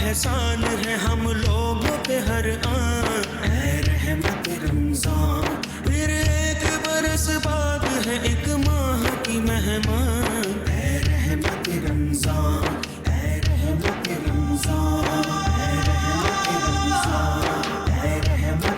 एहसान है हम लोगों पे हर आन। ऐ रहमत रमजान, फिर एक बरस बाद है एक माह की मेहमान। ऐ रहमत रमजान, ऐ रहमत रमजान, ऐ रहमत रमजान, ऐ रहमत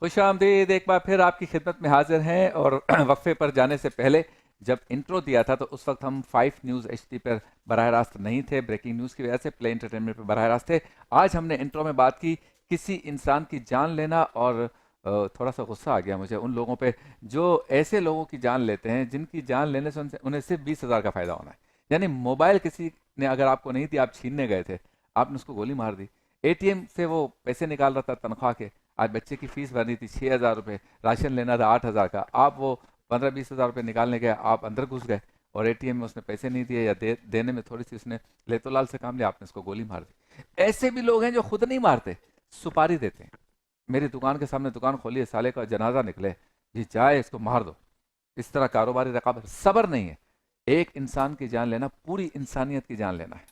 खुश आमदीद, एक बार फिर आपकी खिदमत में हाजिर हैं। और वक्फे पर जाने से पहले जब इंट्रो दिया था तो उस वक्त हम 5 न्यूज़ HD पर बराह रास्त नहीं थे, ब्रेकिंग न्यूज़ की वजह से प्ले एंटरटेनमेंट पर बराह रास्त थे। आज हमने इंट्रो में बात की किसी इंसान की जान लेना, और थोड़ा सा गुस्सा आ गया मुझे उन लोगों पे जो ऐसे लोगों की जान लेते हैं जिनकी जान लेने से उन्हें सिर्फ 20,000 का फ़ायदा होना है। यानी मोबाइल किसी ने अगर आपको नहीं दी, आप छीनने गए थे, आपने उसको गोली मार दी। ATM से वो पैसे निकाल रहा था तनख्वाह के, आज बच्चे की फीस भरनी थी 6,000 रुपये, राशन लेना था 8,000 का, आप वो 15-20 हज़ार रुपये निकालने गए, आप अंदर घुस गए और ATM में उसने पैसे नहीं दिए या देने में थोड़ी सी उसने लेतोलाल से काम लिया, आपने उसको गोली मार दी। ऐसे भी लोग हैं जो खुद नहीं मारते, सुपारी देते हैं। मेरी दुकान के सामने दुकान खोली है, साले का जनाजा निकले, जी जाए इसको मार दो। इस तरह कारोबारी रकाबत, सब्र नहीं है। एक इंसान की जान लेना पूरी इंसानियत की जान लेना है।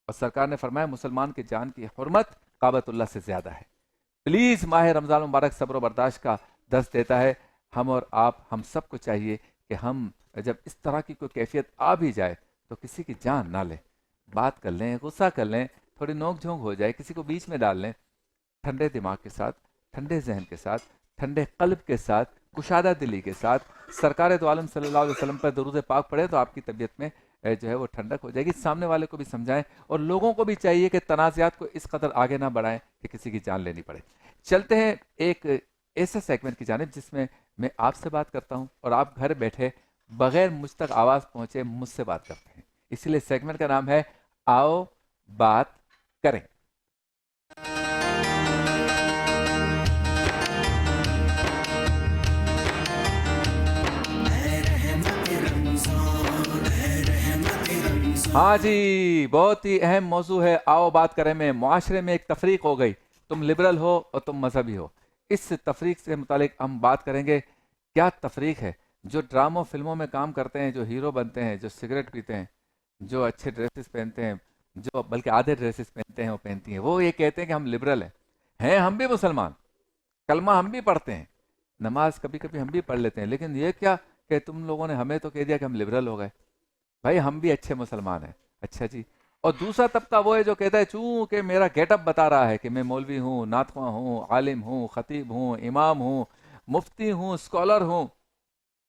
और सरकार ने फरमाया मुसलमान की जान की हुर्मत काबतुल्लाह से ज्यादा है। प्लीज माह रमजान मुबारक सब्र बर्दाश्त का दर्स देता है। हम और आप, हम सबको चाहिए कि हम जब इस तरह की कोई कैफियत आ भी जाए तो किसी की जान ना लें, बात कर लें, गुस्सा कर लें, थोड़ी नोक झोंक हो जाए, किसी को बीच में डाल लें, ठंडे दिमाग के साथ, ठंडे जहन के साथ, ठंडे कल्ब के साथ, कुशादा दिली के साथ सरकार दो आलम सल्लल्लाहु अलैहि वसल्लम पर दरूद पाक पढ़े तो आपकी तबीयत में जो है वो ठंडक हो जाएगी। सामने वाले को भी समझाएं और लोगों को भी चाहिए कि तनाज़ात को इस कदर आगे ना बढ़ाएं कि किसी की जान लेनी पड़े। चलते हैं एक ऐसे सेगमेंट की जानिब जिसमें मैं आपसे बात करता हूं और आप घर बैठे बगैर मुझ तक आवाज़ पहुंचे मुझसे बात करते हैं। इसलिए सेगमेंट का नाम है आओ बात करें। हाँ जी, बहुत ही अहम मौजू है आओ बात करें में। मुआशरे में एक तफरीक हो गई, तुम लिबरल हो और तुम मजहबी हो। इस तफरीक से मुतालिक हम बात करेंगे। क्या तफरीक है? जो ड्रामों फिल्मों में काम करते हैं, जो हीरो बनते हैं, जो सिगरेट पीते हैं, जो अच्छे ड्रेसेस पहनते हैं, जो बल्कि आधे ड्रेसेस पहनते हैं वो पहनती हैं, वो ये कहते हैं कि हम लिबरल हैं हम भी मुसलमान, कलमा हम भी पढ़ते हैं, नमाज कभी कभी हम भी पढ़ लेते हैं, लेकिन ये क्या कि तुम लोगों ने हमें तो कह दिया कि हम लिबरल हो गए। भाई हम भी अच्छे मुसलमान हैं। अच्छा जी। और दूसरा तबका वो है जो कहता है चूंकि मेरा गेटअप बता रहा है कि मैं मौलवी हूँ, नातवा हूँ, आलिम हूँ, खतीब हूँ, इमाम हूँ, मुफ्ती हूँ, स्कॉलर हूँ,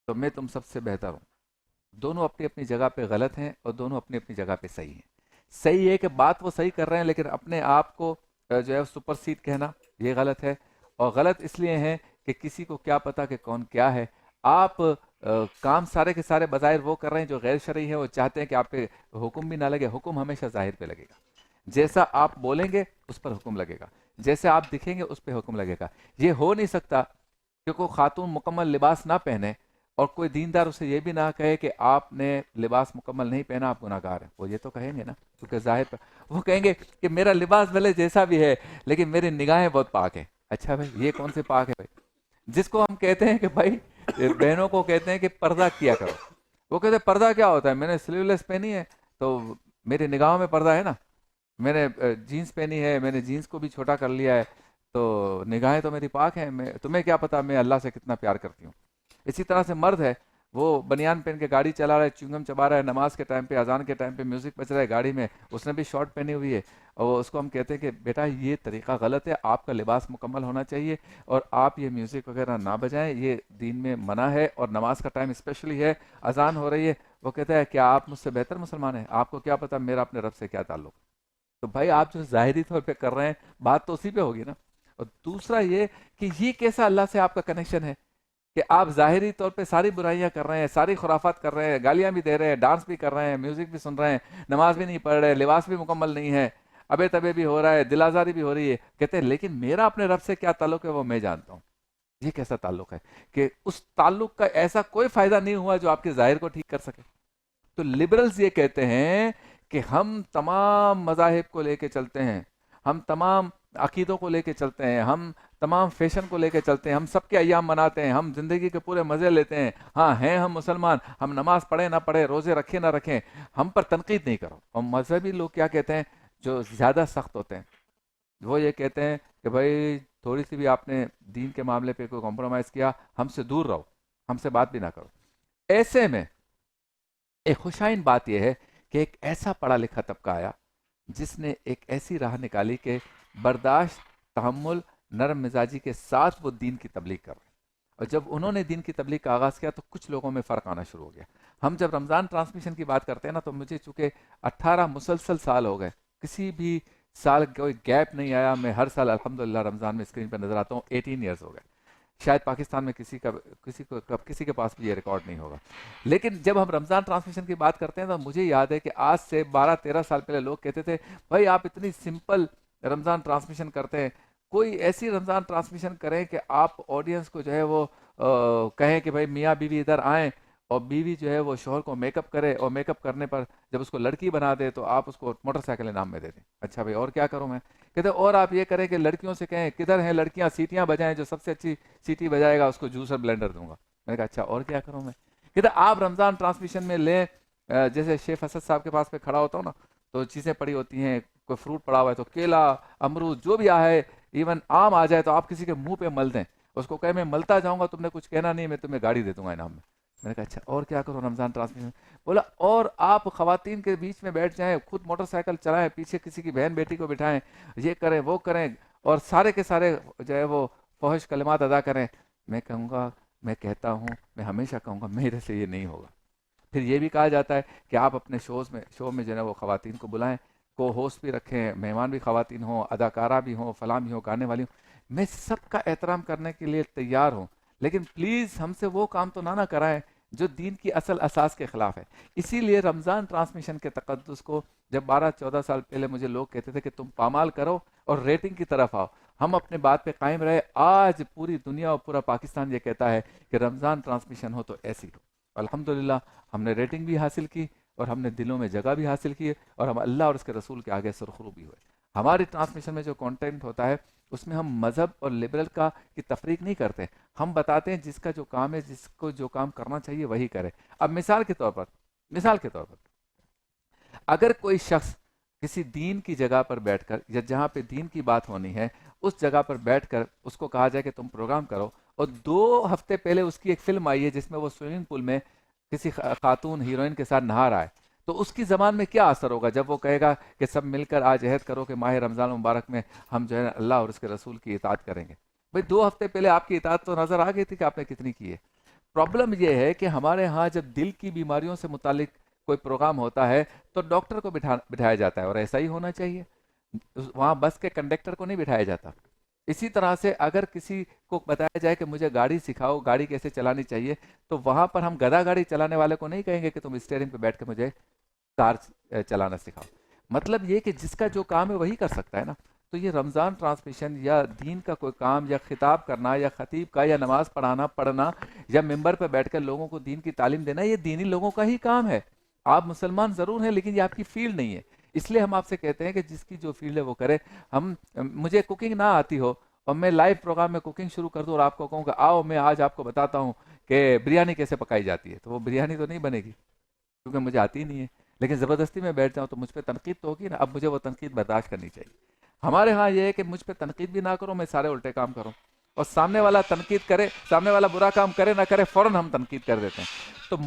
तो मैं तुम सबसे बेहतर हूँ। दोनों अपनी अपनी जगह पे गलत हैं और दोनों अपनी अपनी जगह पे सही हैं। सही है कि बात वो सही कर रहे हैं, लेकिन अपने आप को जो है सुपरसीड कहना ये गलत है। और गलत इसलिए है कि किसी को क्या पता कि कौन क्या है। आप काम सारे के सारे बज़ाहिर वो कर रहे हैं जो गैर शरई है। वो चाहते हैं कि आप पे हुक्म भी ना लगे। हुक्म हमेशा जाहिर पे लगेगा। जैसा आप बोलेंगे उस पर हुक्म लगेगा, जैसे आप दिखेंगे उस पर हुक्म लगेगा। ये हो नहीं सकता कि कोई खातून मुकम्मल लिबास ना पहने और कोई दीनदार उसे ये भी ना कहे कि आपने लिबास मुकम्मल नहीं पहना, आप गुनाहगार हैं। वो ये तो कहेंगे ना, क्योंकि जाहिर पर वो कहेंगे कि मेरा लिबास भले जैसा भी है लेकिन मेरी निगाहें बहुत पाक है। अच्छा भाई, ये कौन से पाक है भाई? जिसको हम कहते हैं कि भाई बहनों को कहते हैं कि पर्दा किया करो, वो कहते हैं पर्दा क्या होता है? मैंने स्लीवलेस पहनी है तो मेरी निगाहों में पर्दा है ना। मैंने जीन्स पहनी है, मैंने जीन्स को भी छोटा कर लिया है तो निगाहें तो मेरी पाक हैं। मैं तुम्हें क्या पता मैं अल्लाह से कितना प्यार करती हूँ। इसी तरह से मर्द है, वो बनियान पहन के गाड़ी चला रहा है, च्युइंगम चबा रहा है, नमाज के टाइम पे, अजान के टाइम पे म्यूजिक बज रहा है गाड़ी में, उसने भी शॉर्ट पहनी हुई है, और उसको हम कहते हैं कि बेटा ये तरीका गलत है, आपका लिबास मुकम्मल होना चाहिए और आप ये म्यूजिक वगैरह ना बजाएं, ये दीन में मना है और नमाज का टाइम स्पेशली है, अजान हो रही है। वो कहता है क्या आप मुझसे बेहतर मुसलमान हैं? आपको क्या पता मेरा अपने रब से क्या ताल्लुक? तो भाई आप जो ज़ाहिरी तौर पे कर रहे हैं बात तो उसी पे होगी ना। और दूसरा ये कि ये कैसा अल्लाह से आपका कनेक्शन है कि आप ज़ाहिरी तौर पे सारी बुराइयां कर रहे हैं, सारी खुराफात कर रहे हैं, गालियां भी दे रहे हैं, डांस भी कर रहे हैं, म्यूजिक भी सुन रहे हैं, नमाज भी नहीं पढ़ रहे, लिबास भी मुकम्मल नहीं है, अबे तबे भी हो रहा है, दिल आज़ारी भी हो रही है। कहते हैं लेकिन मेरा अपने रब से क्या ताल्लुक है वो मैं जानता हूँ। ये कैसा ताल्लुक है कि उस ताल्लुक का ऐसा कोई फायदा नहीं हुआ जो आपके जाहिर को ठीक कर सके। तो लिबरल्स ये कहते हैं कि हम तमाम मज़ाहिब को लेके चलते हैं, हम तमाम अकीदों को लेके चलते हैं, हम तमाम फैशन को लेके चलते हैं, हम सबके अय्याम मनाते हैं, हम जिंदगी के पूरे मज़े लेते हैं। हाँ हैं हम मुसलमान, हम नमाज पढ़े ना पढ़े, रोज़े रखे ना रखें, हम पर तनकीद नहीं करो। और मजहबी लोग क्या कहते हैं जो ज़्यादा सख्त होते हैं, वो ये कहते हैं कि भाई थोड़ी सी भी आपने दीन के मामले पे कोई कॉम्प्रोमाइज़ किया, हमसे दूर रहो, हमसे बात भी ना करो। ऐसे में एक खुशाइन बात यह है कि एक ऐसा पढ़ा लिखा तबका आया जिसने एक ऐसी राह निकाली कि बर्दाश्त, तहम्मुल, नरम मिजाजी के साथ वो दीन की तबलीग कर रहे हैं। और जब उन्होंने दीन की तबलीग का आगाज़ किया तो कुछ लोगों में फ़र्क आना शुरू हो गया। हम जब रमज़ान ट्रांसमिशन की बात करते हैं ना, तो मुझे चूँकि 18 मुसलसल साल हो गए, किसी भी साल कोई गैप नहीं आया। मैं हर साल अल्हम्दुलिल्लाह रमज़ान में स्क्रीन पर नज़र आता हूँ। 18 ईयर्स हो गए। शायद पाकिस्तान में किसी के पास भी ये रिकॉर्ड नहीं होगा। लेकिन जब हम रमज़ान ट्रांसमिशन की बात करते हैं तो मुझे याद है कि आज से 12-13 साल पहले लोग कहते थे भाई आप इतनी सिंपल रमज़ान ट्रांसमिशन करते हैं, कोई ऐसी रमज़ान ट्रांसमिशन करें कि आप ऑडियंस को जो है वो कहें कि भाई मियाँ बीवी इधर आएँ और बीवी जो है वो शोहर को मेकअप करे और मेकअप करने पर जब उसको लड़की बना दे तो आप उसको मोटरसाइकिल इनाम में दे दें। अच्छा भाई और क्या करूँ मैं? कहते और आप ये करें कि लड़कियों से कहें किधर हैं लड़कियां, सीटियां बजाएं, जो सबसे अच्छी सीटी बजाएगा उसको जूसर ब्लेंडर दूंगा। मैंने कहा अच्छा और क्या करूँ मैं? कहते आप रमज़ान ट्रांसमिशन में लें जैसे शेख असद साहब के पास में खड़ा होता हूँ ना, तो चीज़ें पड़ी होती हैं, कोई फ्रूट पड़ा हुआ है तो केला, अमरूद, जो भी है, इवन आम आ जाए तो आप किसी के मुंह पे मल दें, उसको कहे मैं मलता जाऊंगा, तुमने कुछ कहना नहीं, मैं तुम्हें गाड़ी दे दूंगा इनाम में। मैंने कहा अच्छा और क्या करो रमज़ान ट्रांसमिशन? बोला और आप ख़वातीन के बीच में बैठ जाएं, खुद मोटरसाइकिल चलाएं, पीछे किसी की बहन बेटी को बिठाएं, ये करें वो करें, और सारे के सारे जो है वो फौहिश कलिमात अदा करें। मैं कहूँगा, मैं कहता हूँ, मैं हमेशा कहूँगा मेरे से ये नहीं होगा। फिर ये भी कहा जाता है कि आप अपने शो में जो है वो ख़वातीन को बुलाएं, को होस्ट भी रखें, मेहमान भी ख़वातीन हों, अदाकारा भी हों, फलां भी हों, गाने वाली हों। मैं सबका एहतराम करने के लिए तैयार हूँ, लेकिन प्लीज़ हमसे वो काम तो ना कराएं जो दीन की असल असास के ख़िलाफ़ है। इसीलिए रमज़ान ट्रांसमिशन के तक़द्दुस को जब 12-14 साल पहले मुझे लोग कहते थे कि तुम पामाल करो और रेटिंग की तरफ आओ, हम अपने बात पे कायम रहे। आज पूरी दुनिया और पूरा पाकिस्तान ये कहता है कि रमज़ान ट्रांसमिशन हो तो ऐसी हो। अल्हम्दुलिल्लाह हमने रेटिंग भी हासिल की और हमने दिलों में जगह भी हासिल की और हम अल्लाह और उसके रसूल के आगे सुरखरू भी हुए। हमारी ट्रांसमिशन में जो कंटेंट होता है उसमें हम मज़हब और लिबरल की तफरीक नहीं करते, हम बताते हैं जिसका जो काम है, जिसको जो काम करना चाहिए वही करे। अब मिसाल के तौर पर अगर कोई शख्स किसी दीन की जगह पर बैठकर या जहाँ पे दीन की बात होनी है उस जगह पर बैठकर उसको कहा जाए कि तुम प्रोग्राम करो, और 2 हफ्ते पहले उसकी एक फिल्म आई है जिसमें वो स्विमिंग पूल में किसी खातून हीरोइन के साथ नहा रहा है, तो उसकी ज़बान में क्या असर होगा जब वो कहेगा कि सब मिलकर आज अहद करो कि माह रमज़ान मुबारक में हम जो है अल्लाह और उसके रसूल की इताअत करेंगे। भाई 2 हफ्ते पहले आपकी इताअत तो नज़र आ गई थी कि आपने कितनी की है। प्रॉब्लम यह है कि हमारे यहाँ जब दिल की बीमारियों से मुतालिक कोई प्रोग्राम होता है तो डॉक्टर को बिठाया जाता है, और ऐसा ही होना चाहिए। वहाँ बस के कंडक्टर को नहीं बिठाया जाता। इसी तरह से अगर किसी को बताया जाए कि मुझे गाड़ी सिखाओ, गाड़ी कैसे चलानी चाहिए, तो वहाँ पर हम गधा गाड़ी चलाने वाले को नहीं कहेंगे कि तुम स्टीयरिंग पे बैठ के मुझे कार चलाना सिखाओ। मतलब ये कि जिसका जो काम है वही कर सकता है ना। तो ये रमज़ान ट्रांसमिशन या दीन का कोई काम या खिताब करना या खतीब का या नमाज पढ़ना या मिंबर पर बैठकर लोगों को दीन की तालीम देना, ये दीनी लोगों का ही काम है। आप मुसलमान ज़रूर हैं लेकिन ये आपकी फील्ड नहीं है। इसलिए हम आपसे कहते हैं कि जिसकी जो फील्ड है वो करे। मुझे कुकिंग ना आती हो और मैं लाइव प्रोग्राम में कुकिंग शुरू कर दूं और आपको कहूँ कि आओ मैं आज आपको बताता हूँ कि बिरयानी कैसे पकाई जाती है, तो वो बिरयानी तो नहीं बनेगी क्योंकि मुझे आती ही नहीं है। लेकिन ज़बरदस्ती में बैठ जाऊँ तो मुझ पर तनकीद तो होगी ना। अब मुझे वो तनकीद बर्दाश्त करनी चाहिए। हमारे यहाँ ये है कि मुझ पर तनकीद भी ना करो, मैं सारे उल्टे काम करूँ, और सामने वाला तनकीद करे, सामने वाला बुरा काम करे ना करे, फ़ौरन हम तनकीद कर देते हैं। तो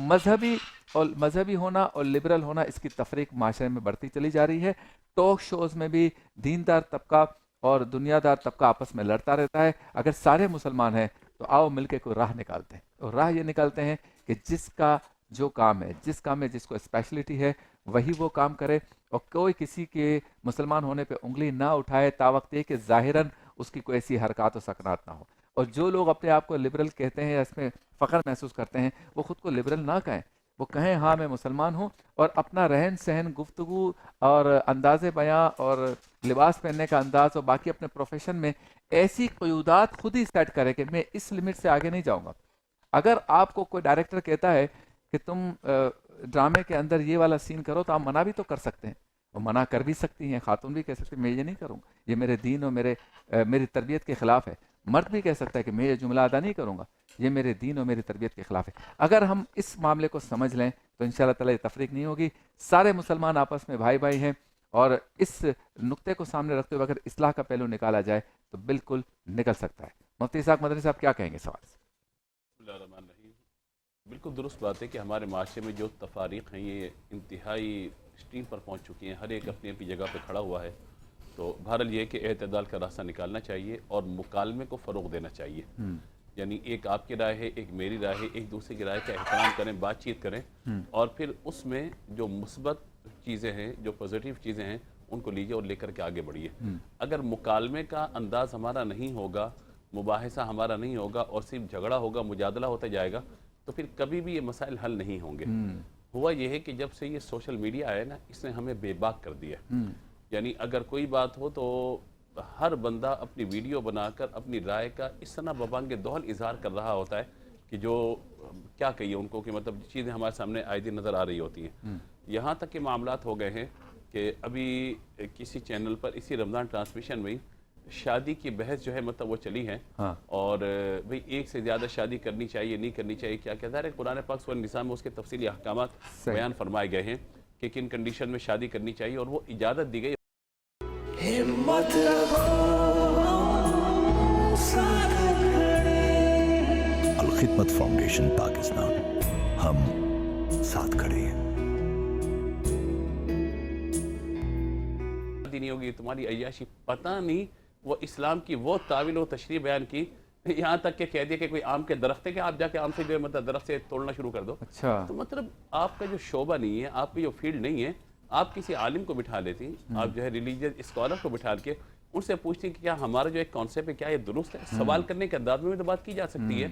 मजहबी होना और लिबरल होना, इसकी तफरीक माशरे में बढ़ती चली जा रही है। टॉक शोज़ में भी दीनदार तबका और दुनियादार तबका आपस में लड़ता रहता है। अगर सारे मुसलमान हैं तो आओ मिलके कोई राह निकालते हैं, और राह ये निकालते हैं कि जिसका जो काम है, जिस काम में जिसको स्पेशलिटी है वही वो काम करे, और कोई किसी के मुसलमान होने पे उंगली ना उठाए तावक्त ये कि ज़ाहिरन उसकी कोई ऐसी हरकत और सकनात ना हो। और जो लोग अपने आप को लिबरल कहते हैं या इसमें फ़ख्र महसूस करते हैं वो ख़ुद को लिबरल ना कहें, वो कहें हाँ मैं मुसलमान हूँ, और अपना रहन सहन, गुफ्तगू और अंदाज़े बयां और लिबास पहनने का अंदाज़ और बाकी अपने प्रोफेशन में ऐसी क़यूदात खुद ही सेट करें कि मैं इस लिमिट से आगे नहीं जाऊँगा। अगर आपको कोई डायरेक्टर कहता है कि तुम ड्रामे के अंदर ये वाला सीन करो, तो आप मना भी तो कर सकते हैं, और मना कर भी सकती हैं, खातून भी कह सकती है मैं ये नहीं करूँगा, ये मेरे दीन और मेरी तरबियत के ख़िलाफ़ है। मर्द भी कह सकता है कि मैं ये जुमला अदा नहीं करूँगा, ये मेरे दीन और मेरी तरबियत के ख़िलाफ़ है। अगर हम इस मामले को समझ लें तो इंशाअल्लाह ताला ये तफरीक नहीं होगी। सारे मुसलमान आपस में भाई भाई हैं, और इस नुक्ते को सामने रखते हुए अगर इस्लाह का पहलू निकाला जाए तो बिल्कुल निकल सकता है। मुफ्ती इसाक मदनी साहब क्या कहेंगे सवाल से? बिल्कुल दुरुस्त बात है कि हमारे माशरे में जो तफारीक़ हैं ये इंतहाई एक्सट्रीम पर पहुँच चुकी हैं, हर एक अपनी अपनी जगह पर खड़ा हुआ है। तो बहरहाल ये कि एतदाल का रास्ता निकालना चाहिए और मुकालमे को फ़रोग़ देना चाहिए। यानी एक आपकी राय है, एक मेरी राय है, एक दूसरे की राय का एहतराम करें, बातचीत करें, और फिर उसमें जो मुस्बत चीज़ें हैं, जो पॉजिटिव चीज़ें हैं उनको लीजिए और लेकर के आगे बढ़िए। अगर मुकालमे का अंदाज़ हमारा नहीं होगा, मुबाहिसा हमारा नहीं होगा और सिर्फ झगड़ा होगा, मुजादला होता जाएगा, तो फिर कभी भी ये मसाइल हल नहीं होंगे। हुआ यह है कि जब से ये सोशल मीडिया आया ना, इसने हमें बेबाक कर दिया। यानी अगर कोई बात हो तो हर बंदा अपनी वीडियो बनाकर अपनी राय का इस तरह बबांगे दोहल इजहार कर रहा होता है कि जो क्या कहिए उनको, कि मतलब चीज़ें हमारे सामने आए दिन नज़र आ रही होती हैं। यहाँ तक के मामलात हो गए हैं कि अभी किसी चैनल पर इसी रमज़ान ट्रांसमिशन में शादी की बहस जो है मतलब वो चली है। हाँ। और भाई एक से ज़्यादा शादी करनी चाहिए नहीं करनी चाहिए, क्या कहता है कुरान पाक सूरह निसा में उसके तफसीली अहकामात बयान फरमाए गए हैं कि किन कंडीशन में शादी करनी चाहिए और वो इजाज़त दी गई। हिम्मत रखो, साथ खड़े। अल खिदमत फाउंडेशन पाकिस्तान, हम साथ खड़े हैं। नहीं होगी तुम्हारी अय्याशी, पता नहीं वो इस्लाम की वो तावील व तशरीह बयान की, यहाँ तक के कह दिया कि कोई आम के दरख्त है कि आप जाके आम से जो है मतलब दरख्त से तोड़ना शुरू कर दो। अच्छा। तो मतलब आपका जो शोबा नहीं है, आपकी जो फील्ड नहीं है, आप किसी आलिम को बिठा लेती, आप जो है रिलीजियस स्कॉलर को बिठा के उनसे पूछती कि क्या हमारा जो एक कॉन्सेप्ट है क्या ये दुरुस्त है। सवाल करने के अंदाज में भी तो बात की जा सकती है।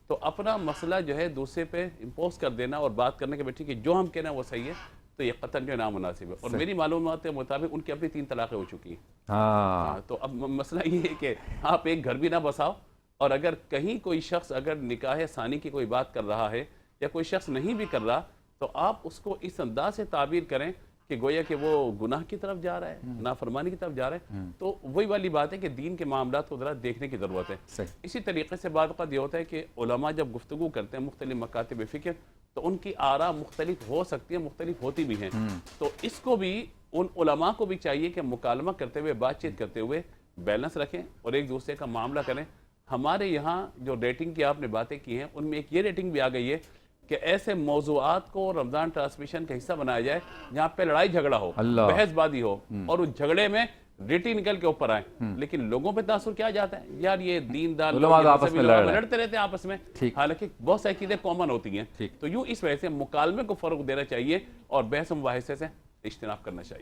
तो अपना मसला जो है दूसरे पे इम्पोज कर देना और बात करने के बैठी कि जो हम कहना वो सही है, तो ये कतन जो नामुनासिब है। और मेरी मालूमात के मुताबिक उनकी अपनी 3 तलाक़ें हो चुकी हैं। हाँ। तो अब मसला ये है कि आप एक घर भी ना बसाओ, और अगर कहीं कोई शख्स अगर निकाह सानी की कोई बात कर रहा है या कोई शख्स नहीं भी कर रहा, तो आप उसको इस अंदाज से ताबीर करें कि गोया कि वो गुनाह की तरफ जा रहा है, नाफरमानी की तरफ जा रहा है। तो वही वाली बात है कि दीन के मामलात को ज़रा देखने की ज़रूरत है। इसी तरीके से बाद ये होता है कि उलमा जब गुफ्तगू करते हैं मुख्तलिफ मकातिब फ़िक्र, तो उनकी आरा मुख्तलिफ हो सकती है, मुख्तलिफ होती भी हैं। तो इसको भी उन उलमा को भी चाहिए कि मुकालमा करते हुए, बातचीत करते हुए बैलेंस रखें और एक दूसरे का मामला करें। हमारे यहाँ जो रेटिंग की आपने बातें की हैं, उनमें एक ये रेटिंग भी आ गई है कि ऐसे मौज़ूआत को रमज़ान ट्रांसमिशन का हिस्सा बनाया जाए जहाँ पे लड़ाई झगड़ा हो, बहसबाजी हो, और उस झगड़े में रेटिंग निकल के ऊपर आए। लेकिन लोगों पे तासुर क्या जाता है, यार ये दीनदार लोग आपस में लड़ते रहते हैं आपस में, हालांकि बहुत सारी चीजें कॉमन होती हैं। तो यूं इस वजह से मुकालमे को फरोग देना चाहिए और बहस मुबाहिसे से इज्तिनाब करना चाहिए।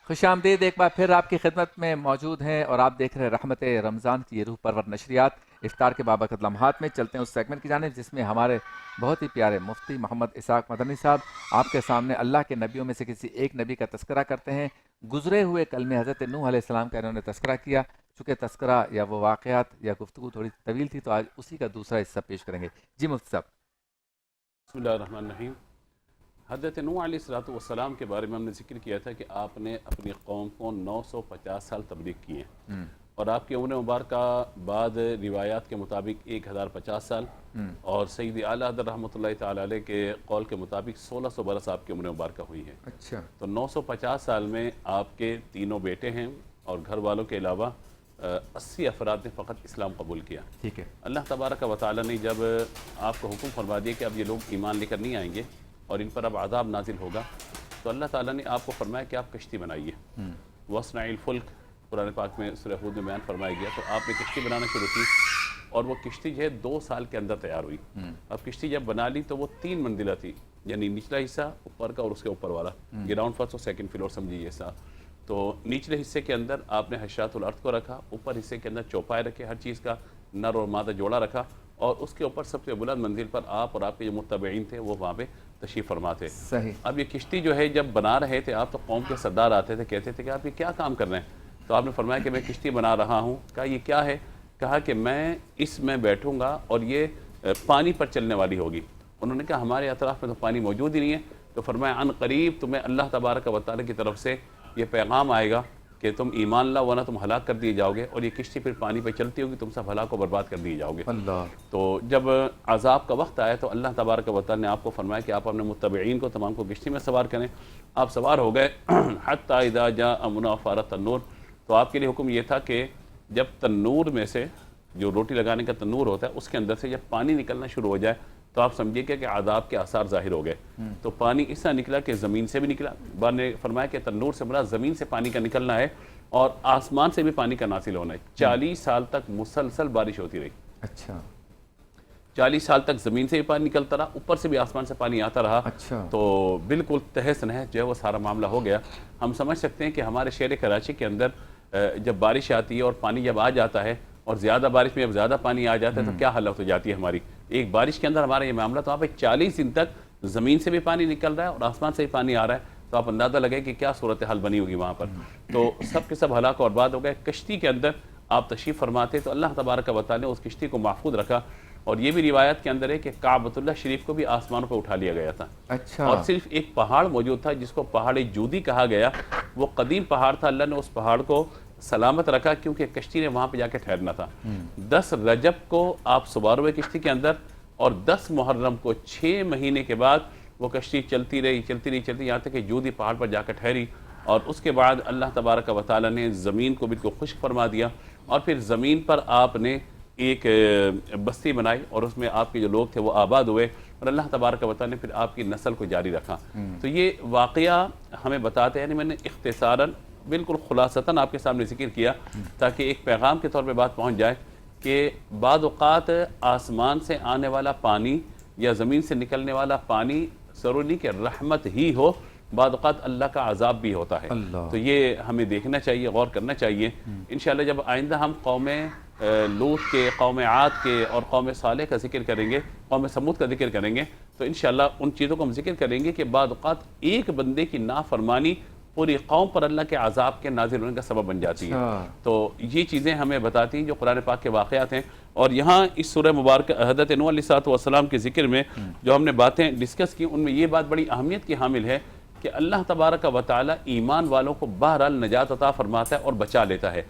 खुशामदीद, एक बार फिर आपकी खिदमत में मौजूद हैं और आप देख रहे हैं रहमत रमज़ान की ये रूह परवर नशरियात। इफ्तार के बाबरकत लम्हात में चलते हैं उस सेगमेंट की जानिब जिसमें हमारे बहुत ही प्यारे मुफ्ती मोहम्मद इसाक मदनी साहब आपके सामने अल्लाह के नबियों में से किसी एक नबी का तस्करा करते हैं। गुजरे हुए कल में हज़रत नूह अलैहिस्सलाम का इन्होंने तस्करा किया। चूँकि तस्करा या वो वाक़यात या गुफ्तगू थोड़ी तवील थी, तो आज उसी का दूसरा हिस्सा पेश करेंगे। जी मुफ्ती साहब। बिस्मिल्लाहिर्रहमानिर्रहीम। हज़रत नूह अलैहिस्सलाम के बारे में हमने जिक्र किया था कि आपने अपनी कौम को 950 साल तबलीग की है, और आपकी उम्र मुबारक बाद रिवायात के मुताबिक 1050 साल, और सैयद आला हज़रत रहमतुल्लाहि तआला अलैह के कौल के मुताबिक 1600 बरस आपकी उम्र मुबारक हुई है। अच्छा। तो 950 साल में आपके 3 बेटे हैं और घर वालों के अलावा 80 अफराद ने फ़कत इस्लाम कबूल किया। ठीक है। अल्लाह तबारक व तआला ने जब आपको हुक्म फरमा दिया कि अब ये लोग ईमान लेकर नहीं आएंगे और इन पर अब आज़ाब नाजिल होगा, तो अल्लाह ताला ने आपको फरमाया कि आप कश्ती बनाइए। वस्नाइल फुल्क कुरान पाक में सूरह हूद में बयान फरमाया गया। तो आपने कश्ती बनाना शुरू की और वो कश्ती जो है 2 साल के अंदर तैयार हुई। अब कश्ती जब बना ली तो वो 3 मंजिला थी, यानी निचला हिस्सा, ऊपर का और उसके ऊपर वाला, ग्राउंड फर्स्ट और सेकंड फ्लोर समझिए ऐसा। तो निचले हिस्से के अंदर आपने हशातुल अर्थ को रखा, ऊपर हिस्से के अंदर चौपाए रखे, हर चीज़ का नर और मादा जोड़ा रखा, और उसके ऊपर सबसे बुलंद मंजिल पर आप और आपके जो मुत्तबईन थे वो वहाँ पे तशरीफ़ फरमा थे। सही। अब ये किश्ती जो है जब बना रहे थे आप, तो कौम के सरदार आते थे, कहते थे कि आप ये क्या काम कर रहे हैं? तो आपने फरमाया कि मैं किश्ती बना रहा हूँ। कहा ये क्या है? कहा कि मैं इसमें बैठूँगा और ये पानी पर चलने वाली होगी। उन्होंने कहा हमारे अतराफ़ में तो पानी मौजूद ही नहीं है। तो फरमाया अन करीब तुम्हें अल्लाह तबारक व तआला की तरफ से ये पैगाम आएगा कि तुम ईमान लाओ वरना तुम हलाक कर दिए जाओगे, और ये किश्ती फिर पानी पे चलती होगी, तुम सब हलाक को बर्बाद कर दिए जाओगे। अल्लाह। तो जब अज़ाब का वक्त आया तो अल्लाह तबारक व तआला ने आपको फरमाया कि आप अपने मुत्तबईन को तमाम को किश्ती में सवार करें। आप सवार हो गए। हत्ता इज़ा जाअ अमरुना फ़ारत तन्नूर। तो आपके लिए हुक्म ये था कि जब तन्नूर में से, जो रोटी लगाने का तन्नूर होता है, उसके अंदर से जब पानी निकलना शुरू हो जाए तो आप समझिए कि आदाब के आसार जाहिर हो गए। तो पानी इस तरह निकला कि ज़मीन से भी निकला। बार ने फरमाया कि तन्नूर से बड़ा ज़मीन से पानी का निकलना है और आसमान से भी पानी का नासिल होना है। 40 साल तक मुसलसल बारिश होती रही। अच्छा। 40 साल तक ज़मीन से भी पानी निकलता रहा, ऊपर से भी आसमान से पानी आता रहा। अच्छा। तो बिल्कुल तहस नहस जो है वो सारा मामला हो गया। हम समझ सकते हैं कि हमारे शहर कराची के अंदर जब बारिश आती है और पानी जब आ जाता है, और ज़्यादा बारिश में जब ज़्यादा पानी आ जाता है तो क्या हालत हो जाती है हमारी। एक बारिश के अंदर हमारा ये मामला, तो वहाँ पे 40 दिन तक ज़मीन से भी पानी निकल रहा है और आसमान से भी पानी आ रहा है। तो आप अंदाज़ा लगे कि क्या सूरत हाल बनी होगी वहाँ पर। तो सब के सब हलाक और बर्बाद हो गए। कश्ती के अंदर आप तशरीफ़ फरमाते तो अल्लाह तबारक व तआला ने उस कश्ती को महफूज रखा, और ये भी रिवायत के अंदर है कि काबतुल्लाह शरीफ को भी आसमानों पर उठा लिया गया था। अच्छा। और सिर्फ एक पहाड़ मौजूद था जिसको पहाड़ जूदी कहा गया, वो कदीम पहाड़ था। अल्लाह ने उस पहाड़ को सलामत रखा क्योंकि कश्ती ने वहाँ पे जाके ठहरना था। 10 रजब को आप सवार हुए कश्ती के अंदर, और 10 मुहर्रम को 6 महीने के बाद वो कश्ती चलती रही यहाँ तक कि जूदी पहाड़ पर जाकर ठहरी। और उसके बाद अल्लाह तबारक व तआला ने ज़मीन को बिल्कुल खुश्क फरमा दिया, और फिर ज़मीन पर आपने एक बस्ती बनाई और उसमें आपके जो लोग थे वो आबाद हुए, और अल्लाह तबारक व तआला ने फिर आपकी नस्ल को जारी रखा। तो ये वाक़या हमें बताते हैं, मैंने इख्तिसारन बिल्कुल खुलासतन आपके सामने जिक्र किया ताकि एक पैगाम के तौर पे बात पहुंच जाए कि बाद औक़ात आसमान से आने वाला पानी या ज़मीन से निकलने वाला पानी ज़रूरी कि रहमत ही हो, बाद औक़ात अल्लाह का अज़ाब भी होता है। तो ये हमें देखना चाहिए, गौर करना चाहिए। इंशाअल्लाह जब आइंदा हम कौम लूत के, कौम आद के और कौम सालेह का जिक्र करेंगे, कौम समूद का जिक्र करेंगे, तो इंशाअल्लाह उन चीज़ों को हम जिक्र करेंगे कि बाद औक़ात एक बंदे की नाफरमानी पूरी कौम पर अल्लाह के अज़ाब के नाज़िल होने का सबब बन जाती है। तो ये चीज़ें हमें बताती हैं जो कुरान पाक के वाक़यात हैं। और यहाँ इस सूरह मुबारक हज़रत नूह अलैहिस्सलाम के ज़िक्र में जो हमने बातें डिस्कस की, उनमें ये बात बड़ी अहमियत की हामिल है कि अल्लाह तबारक व तआला ईमान वालों को बहरहाल नजात अता फरमाता है और बचा लेता है।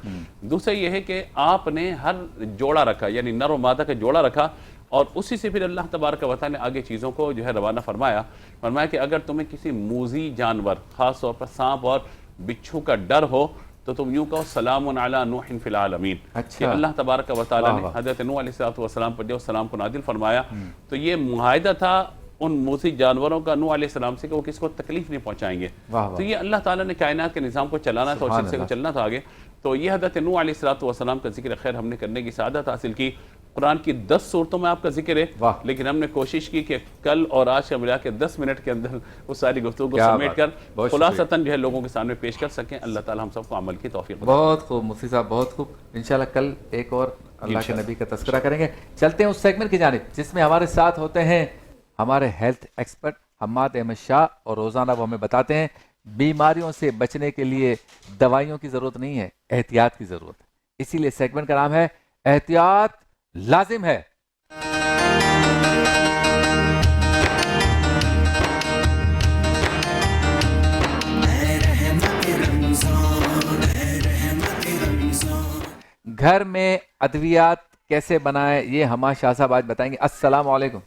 दूसरा ये है कि आपने हर जोड़ा रखा, यानी नर व मादा का जोड़ा रखा, और उसी से फिर अल्लाह तबारक व तआला ने आगे चीज़ों को जो है रवाना फरमाया कि अगर तुम्हें किसी मूजी जानवर, ख़ास तौर पर सांप और बिच्छू का डर हो, तो तुम यूँ कहो सलामुन अला नूहिन फिल आलमीन। कि अल्लाह तबारक व तआला ने हज़रत नूह अलैहिस्सलाम पर जो सलाम को नाजिल फरमाया, तो ये मुआहिदा था उन मूसी जानवरों का नूह अलैहिस्सलाम से कि वो किसको तकलीफ नहीं पहुँचाएंगे। तो ये अल्लाह ताला ने कायनात के निज़ाम को चलाना था और सिलसिले को चलना था आगे। तो ये हज़रत नूह अलैहिस्सलाम का जिक्र खैर हमने करने की सआदत हासिल की। कुरान की 10 सूरतों में आपका जिक्र है, लेकिन हमने कोशिश की कि कल और आज का मिला के 10 मिनट के अंदर उस सारी गुफ्तगू को समेट कर खुलासतन जो है लोगों के सामने पेश कर सकें। अल्लाह ताला हम सबको अमल की तौफीक। बहुत खूब मुफ्ती साहब, बहुत खूब। इंशाल्लाह कल एक और अल्लाह के नबी का तज़किरा करेंगे। चलते हैं उस सेगमेंट की जानिब जिसमें हमारे साथ होते हैं हमारे हेल्थ एक्सपर्ट हम्माद अहमद शाह, और रोज़ाना वो हमें बताते हैं बीमारियों से बचने के लिए दवाइयों की ज़रूरत नहीं है, एहतियात की ज़रूरत है। इसीलिए सेगमेंट का नाम है एहतियात लाजिम है। घर में अद्वियात कैसे बनाएं, ये हमारे शाह साहब आज बताएंगे। अस्सलाम वालेकुम।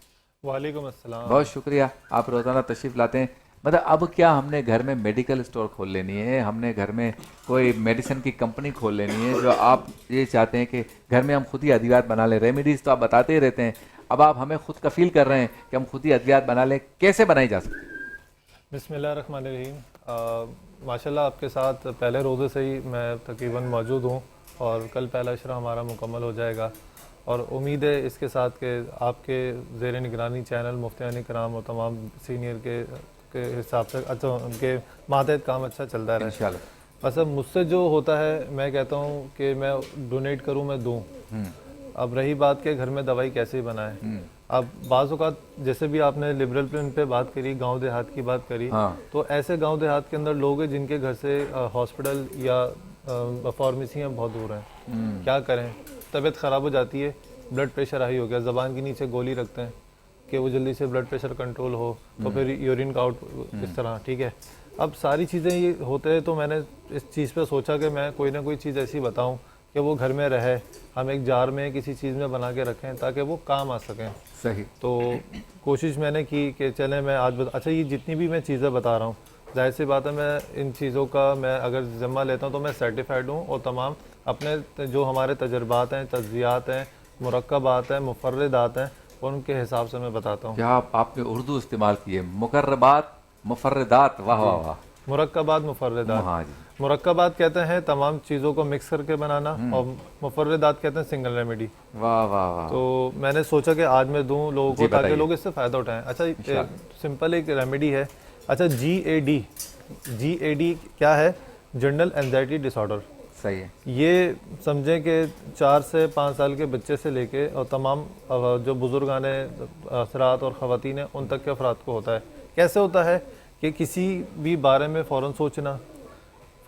वालेकुम अस्सलाम। बहुत शुक्रिया, आप रोज़ाना तशरीफ़ लाते हैं। मतलब अब क्या हमने घर में मेडिकल स्टोर खोल लेनी है, हमने घर में कोई मेडिसिन की कंपनी खोल लेनी है, जो आप ये चाहते हैं कि घर में हम खुद ही अद्वियात बना लें। रेमेडीज़ तो आप बताते ही रहते हैं, अब आप हमें खुद कफ़ील कर रहे हैं कि हम खुद ही अद्वियात बना लें। कैसे बनाई जा सकती है? बिस्मिल्लाहिर्रहमानिर्रहीम। माशाल्लाह आपके साथ पहले रोज़े से ही मैं तकरीबन मौजूद हूँ, और कल पहला इशरा हमारा मुकम्मल हो जाएगा, और उम्मीद है इसके साथ के आपके ज़ेर निगरानी चैनल मुफ्तियान कराम और तमाम सीनियर के हिसाब से अच्छा उनके मातहत काम अच्छा चलता रहे इंशाल्लाह। बस अब मुझसे जो होता है, मैं कहता हूँ कि मैं डोनेट करूँ, मैं दूँ। अब रही बात के घर में दवाई कैसे बनाएं, अब बाज़ औक़ात जैसे भी आपने लिबरल प्रिंट पे बात करी, गांव देहात की बात करी, तो ऐसे गांव देहात के अंदर लोग हैं जिनके घर से हॉस्पिटल या फार्मेसियाँ बहुत दूर हैं। क्या करें, तबीयत ख़राब हो जाती है, ब्लड प्रेशर हाई हो गया, ज़बान के नीचे गोली रखते हैं कि वो जल्दी से ब्लड प्रेशर कंट्रोल हो, तो फिर यूरिन का आउट इस तरह, ठीक है। अब सारी चीज़ें ये होते हैं, तो मैंने इस चीज़ पे सोचा कि मैं कोई ना कोई चीज़ ऐसी बताऊं कि वो घर में रहे, हम एक जार में किसी चीज़ में बना के रखें ताकि वो काम आ सकें। सही। तो कोशिश मैंने की कि चलें मैं आज अच्छा ये जितनी भी मैं चीज़ें बता रहा हूँ, जाहिर सी बात है मैं इन चीज़ों का मैं अगर ज़िम्मा लेता हूँ तो मैं सर्टिफाइड हूँ, और तमाम अपने जो हमारे तजर्बात हैं, तज्ज़ियात हैं, मुरक्कबात हैं, मुफर्रदात हैं, उनके हिसाब से मैं बताता हूँ। क्या आपने उर्दू इस्तेमाल की है? मुकर्रबात, मुफर्रदात, वाह वाह वाह। मुरक्कबात, मुफर्रदात। हाँ जी। मुरक्कबात कहते हैं तमाम चीज़ों को मिक्स करके बनाना, और मुफर्रदात कहते हैं सिंगल रेमेडी। वाह वाह वाह। तो मैंने सोचा कि आज मैं दूं लोगों को ताकि लोग इससे फ़ायदा उठाएं। अच्छा सिंपल एक रेमेडी है। अच्छा GAD क्या है? General anxiety disorder. सही है। ये समझें कि 4 से 5 साल के बच्चे से लेके और तमाम जो बुजुर्गान असरात और ख़वातीन हैं उन तक के अफराद को होता है। कैसे होता है कि किसी भी बारे में फ़ौरन सोचना,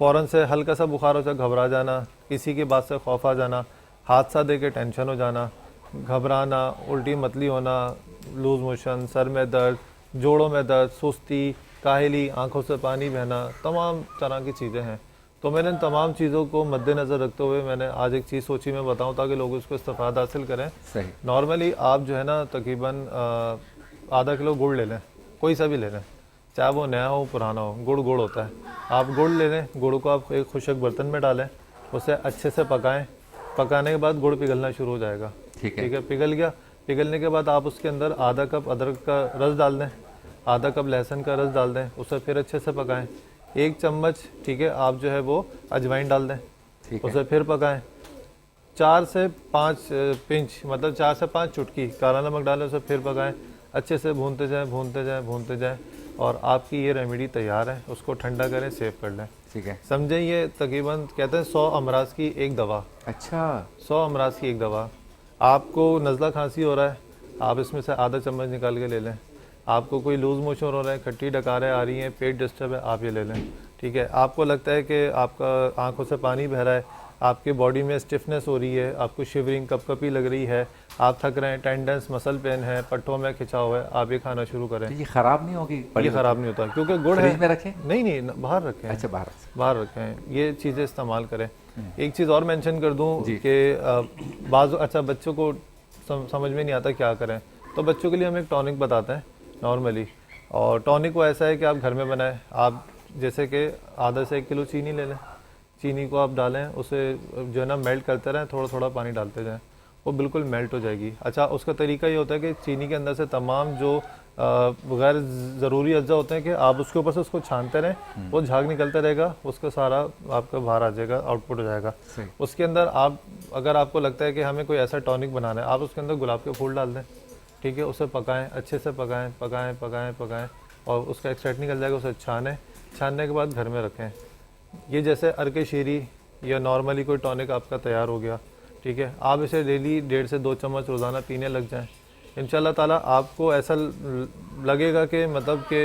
फ़ौरन से हल्का सा बुखार हो जाए घबरा जाना, किसी की बात से खौफ आ जाना, हादसा दे के टेंशन हो जाना, घबराना, उल्टी मतली होना, लूज मोशन, सर में दर्द, जोड़ों में दर्द, सुस्ती, काहली, आंखों से पानी बहना, तमाम तरह की चीज़ें हैं। तो मैंने इन तमाम चीज़ों को मद्देनज़र रखते हुए मैंने आज एक चीज़ सोची मैं बताऊं ताकि लोग उसको इस्तेफ़ादा हासिल करें। सही। नॉर्मली आप जो है ना तकरीबन आधा किलो गुड़ ले लें, कोई सा भी ले लें, चाहे वो नया हो पुराना हो, गुड़ गुड़ होता है। आप गुड़ ले लें, गुड़ को आप एक खुशक बर्तन में डालें, उसे अच्छे से पकाएं। पकाने के बाद गुड़ पिघलना शुरू हो जाएगा। ठीक है। ठीक है, पिघल गया। पिघलने के बाद आप उसके अंदर आधा कप अदरक का रस डाल दें, आधा कप लहसुन का रस डाल दें, उसे फिर अच्छे से पकाएं। 1 चम्मच ठीक है आप जो है वो अजवाइन डाल दें, ठीक है। उसे फिर पकाएं। 4 से 5 पिंच मतलब 4 से 5 चुटकी काला नमक डालें, उसे फिर पकाएं। अच्छे से भूनते जाएं, भूनते जाएं, भूनते जाएं और आपकी ये रेमेडी तैयार है। उसको ठंडा करें, सेव कर लें। ठीक है। समझें ये तकरीबन कहते हैं 100 अमराज की एक दवा। अच्छा। 100 अमराज की एक दवा। आपको नज़ला खांसी हो रहा है, आप इसमें से आधा चम्मच निकाल के ले लें। आपको कोई लूज़ मोशन हो रहा है, खट्टी डकारें आ रही हैं, पेट डिस्टर्ब है, आप ये ले लें। ठीक है। आपको लगता है कि आपका आंखों से पानी बह रहा है, आपकी बॉडी में स्टिफनेस हो रही है, आपको शिवरिंग कपकपी लग रही है, आप थक रहे हैं, टेंडेंस मसल पेन है, पट्टों में खिंचाव है, आप ये खाना शुरू करें। तो ये ख़राब नहीं होगी? ये ख़राब नहीं होता क्योंकि गुड़ है। फ्रिज में रखें? नहीं, बाहर रखें। अच्छा, बाहर रखें, ये चीज़ें इस्तेमाल करें। एक चीज़ और मेंशन कर दूं कि बाज़ अच्छा बच्चों को समझ में नहीं आता क्या करें, तो बच्चों के लिए हम एक टॉनिक बताते हैं नॉर्मली। और टॉनिक वो ऐसा है कि आप घर में बनाएं। आप जैसे कि आधा से 1 किलो चीनी ले लें, चीनी को आप डालें, उसे जो है ना मेल्ट करते रहें, थोड़ा थोड़ा पानी डालते जाएं, वो बिल्कुल मेल्ट हो जाएगी। अच्छा, उसका तरीका ये होता है कि चीनी के अंदर से तमाम जो गैर ज़रूरी अज्जा होते हैं कि आप उसके ऊपर से उसको छानते रहें, वो झाग निकलता रहेगा, उसका सारा आपका बाहर आ जाएगा, आउटपुट हो जाएगा। उसके अंदर आप अगर आपको लगता है कि हमें कोई ऐसा टॉनिक बनाना है, आप उसके अंदर गुलाब के फूल डाल दें। ठीक है, उसे पकाएं, अच्छे से पकाएं, पकाएं पकाएं पकाएं और उसका एक्सट्रैक्ट निकल जाएगा, उसे छानने के बाद घर में रखें। ये जैसे अर्के शीरी या नॉर्मली कोई टॉनिक आपका तैयार हो गया। ठीक है, आप इसे डेली 1.5 से 2 चम्मच रोज़ाना पीने लग जाएं। इंशाल्लाह ताला आपको ऐसा लगेगा कि मतलब कि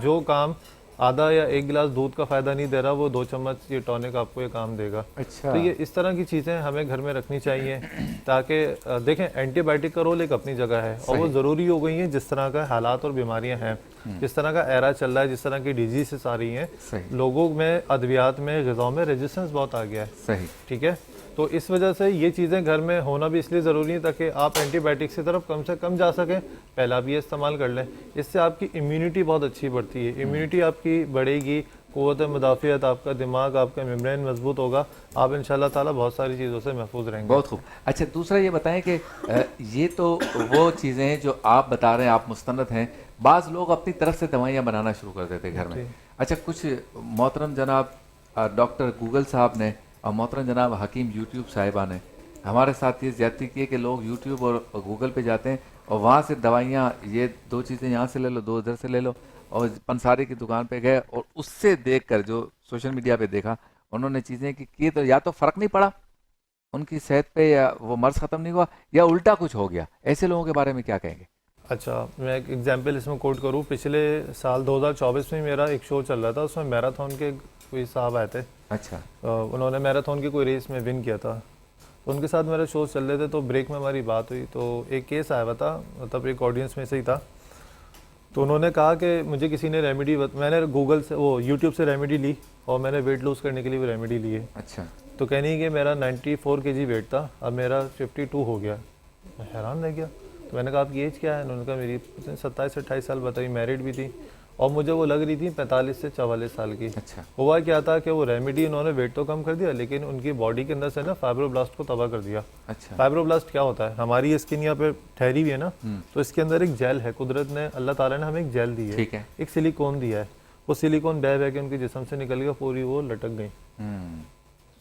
जो काम आधा या 1 गिलास दूध का फ़ायदा नहीं दे रहा, वो 2 चम्मच ये टॉनिक आपको ये काम देगा। अच्छा। तो ये इस तरह की चीज़ें हमें घर में रखनी चाहिए ताकि देखें एंटीबायोटिक का रोल एक अपनी जगह है और वो ज़रूरी हो गई है जिस तरह का हालात और बीमारियां हैं, जिस तरह का एरा चल रहा है, जिस तरह की डिजीज़ आ रही हैं, लोगों में अद्वियात में ग़िज़ाओं में रेजिस्टेंस बहुत आ गया है। सही। ठीक है, तो इस वजह से ये चीज़ें घर में होना भी इसलिए ज़रूरी है ताकि आप एंटीबायोटिक्स की तरफ कम से कम जा सकें। पहला आप ये इस्तेमाल कर लें, इससे आपकी इम्यूनिटी बहुत अच्छी बढ़ती है। इम्यूनिटी आपकी बढ़ेगी, क़ुव्वत मुदाफ़ियत, आपका दिमाग, आपका मेम्ब्रेन मजबूत होगा, आप इंशाल्लाह ताला बहुत सारी चीज़ों से महफूज रहेंगे। बहुत खूब। अच्छा, दूसरा ये बताएं कि ये तो वो चीज़ें हैं जो आप बता रहे हैं, आप मुस्तनद हैं। बाज़ लोग अपनी तरफ से दवाइयाँ बनाना शुरू कर देते घर में। अच्छा, कुछ मोहतरम जनाब डॉक्टर गूगल साहब ने और मोहतरम जनाब हकीम यूट्यूब साहिबा ने हमारे साथ ये ज़्यादती की है कि लोग यूट्यूब और गूगल पे जाते हैं और वहाँ से दवाइयाँ, ये 2 चीज़ें यहाँ से ले लो, 2 उधर से ले लो, और पंसारी की दुकान पे गए और उससे देखकर जो सोशल मीडिया पे देखा उन्होंने चीज़ें की तो या तो फ़र्क नहीं पड़ा उनकी सेहत पे, या वो मर्ज़ ख़त्म नहीं हुआ, या उल्टा कुछ हो गया। ऐसे लोगों के बारे में क्या कहेंगे? अच्छा, मैं एक एग्जांपल इसमें कोट करूँ। पिछले साल 2024 में मेरा एक शो चल रहा था, उसमें मैराथन के कोई साहब आए थे। अच्छा। उन्होंने मैराथन की कोई रेस में विन किया था, तो उनके साथ मेरे शो चल रहे थे, तो ब्रेक में हमारी बात हुई, तो एक केस आया हुआ था, मतलब एक ऑडियंस में से ही था। तो उन्होंने कहा कि मुझे किसी ने रेमेडी, मैंने गूगल से वो यूट्यूब से रेमेडी ली और मैंने वेट लूज़ करने के लिए वो रेमेडी ली है। अच्छा। तो कहनी कि मेरा 94 kg वेट था, अब मेरा 52 हो गया। मैं हैरान रह गया। तो मैंने कहा आपकी एज क्या है? उन्होंने कहा मेरी 27-28 साल बताई, मैरिड भी थी और मुझे वो लग रही थी 45 से 44 साल की। अच्छा। हुआ क्या था कि वो रेमेडी उन्होंने वेट तो कम कर दिया, लेकिन उनकी बॉडी के अंदर से ना फाइब्रोब्लास्ट को तबाह कर दिया। अच्छा। फाइब्रोब्लास्ट क्या होता है? हमारी स्किन यहाँ पे ठहरी हुई है ना, तो इसके अंदर एक जेल है, कुदरत ने, अल्लाह ताला ने हमें एक जेल दी है। ठीक है। एक सिलिकॉन दिया है, वो सिलिकॉन बह बह के उनके जिस्म से निकल गया, पूरी वो लटक गई।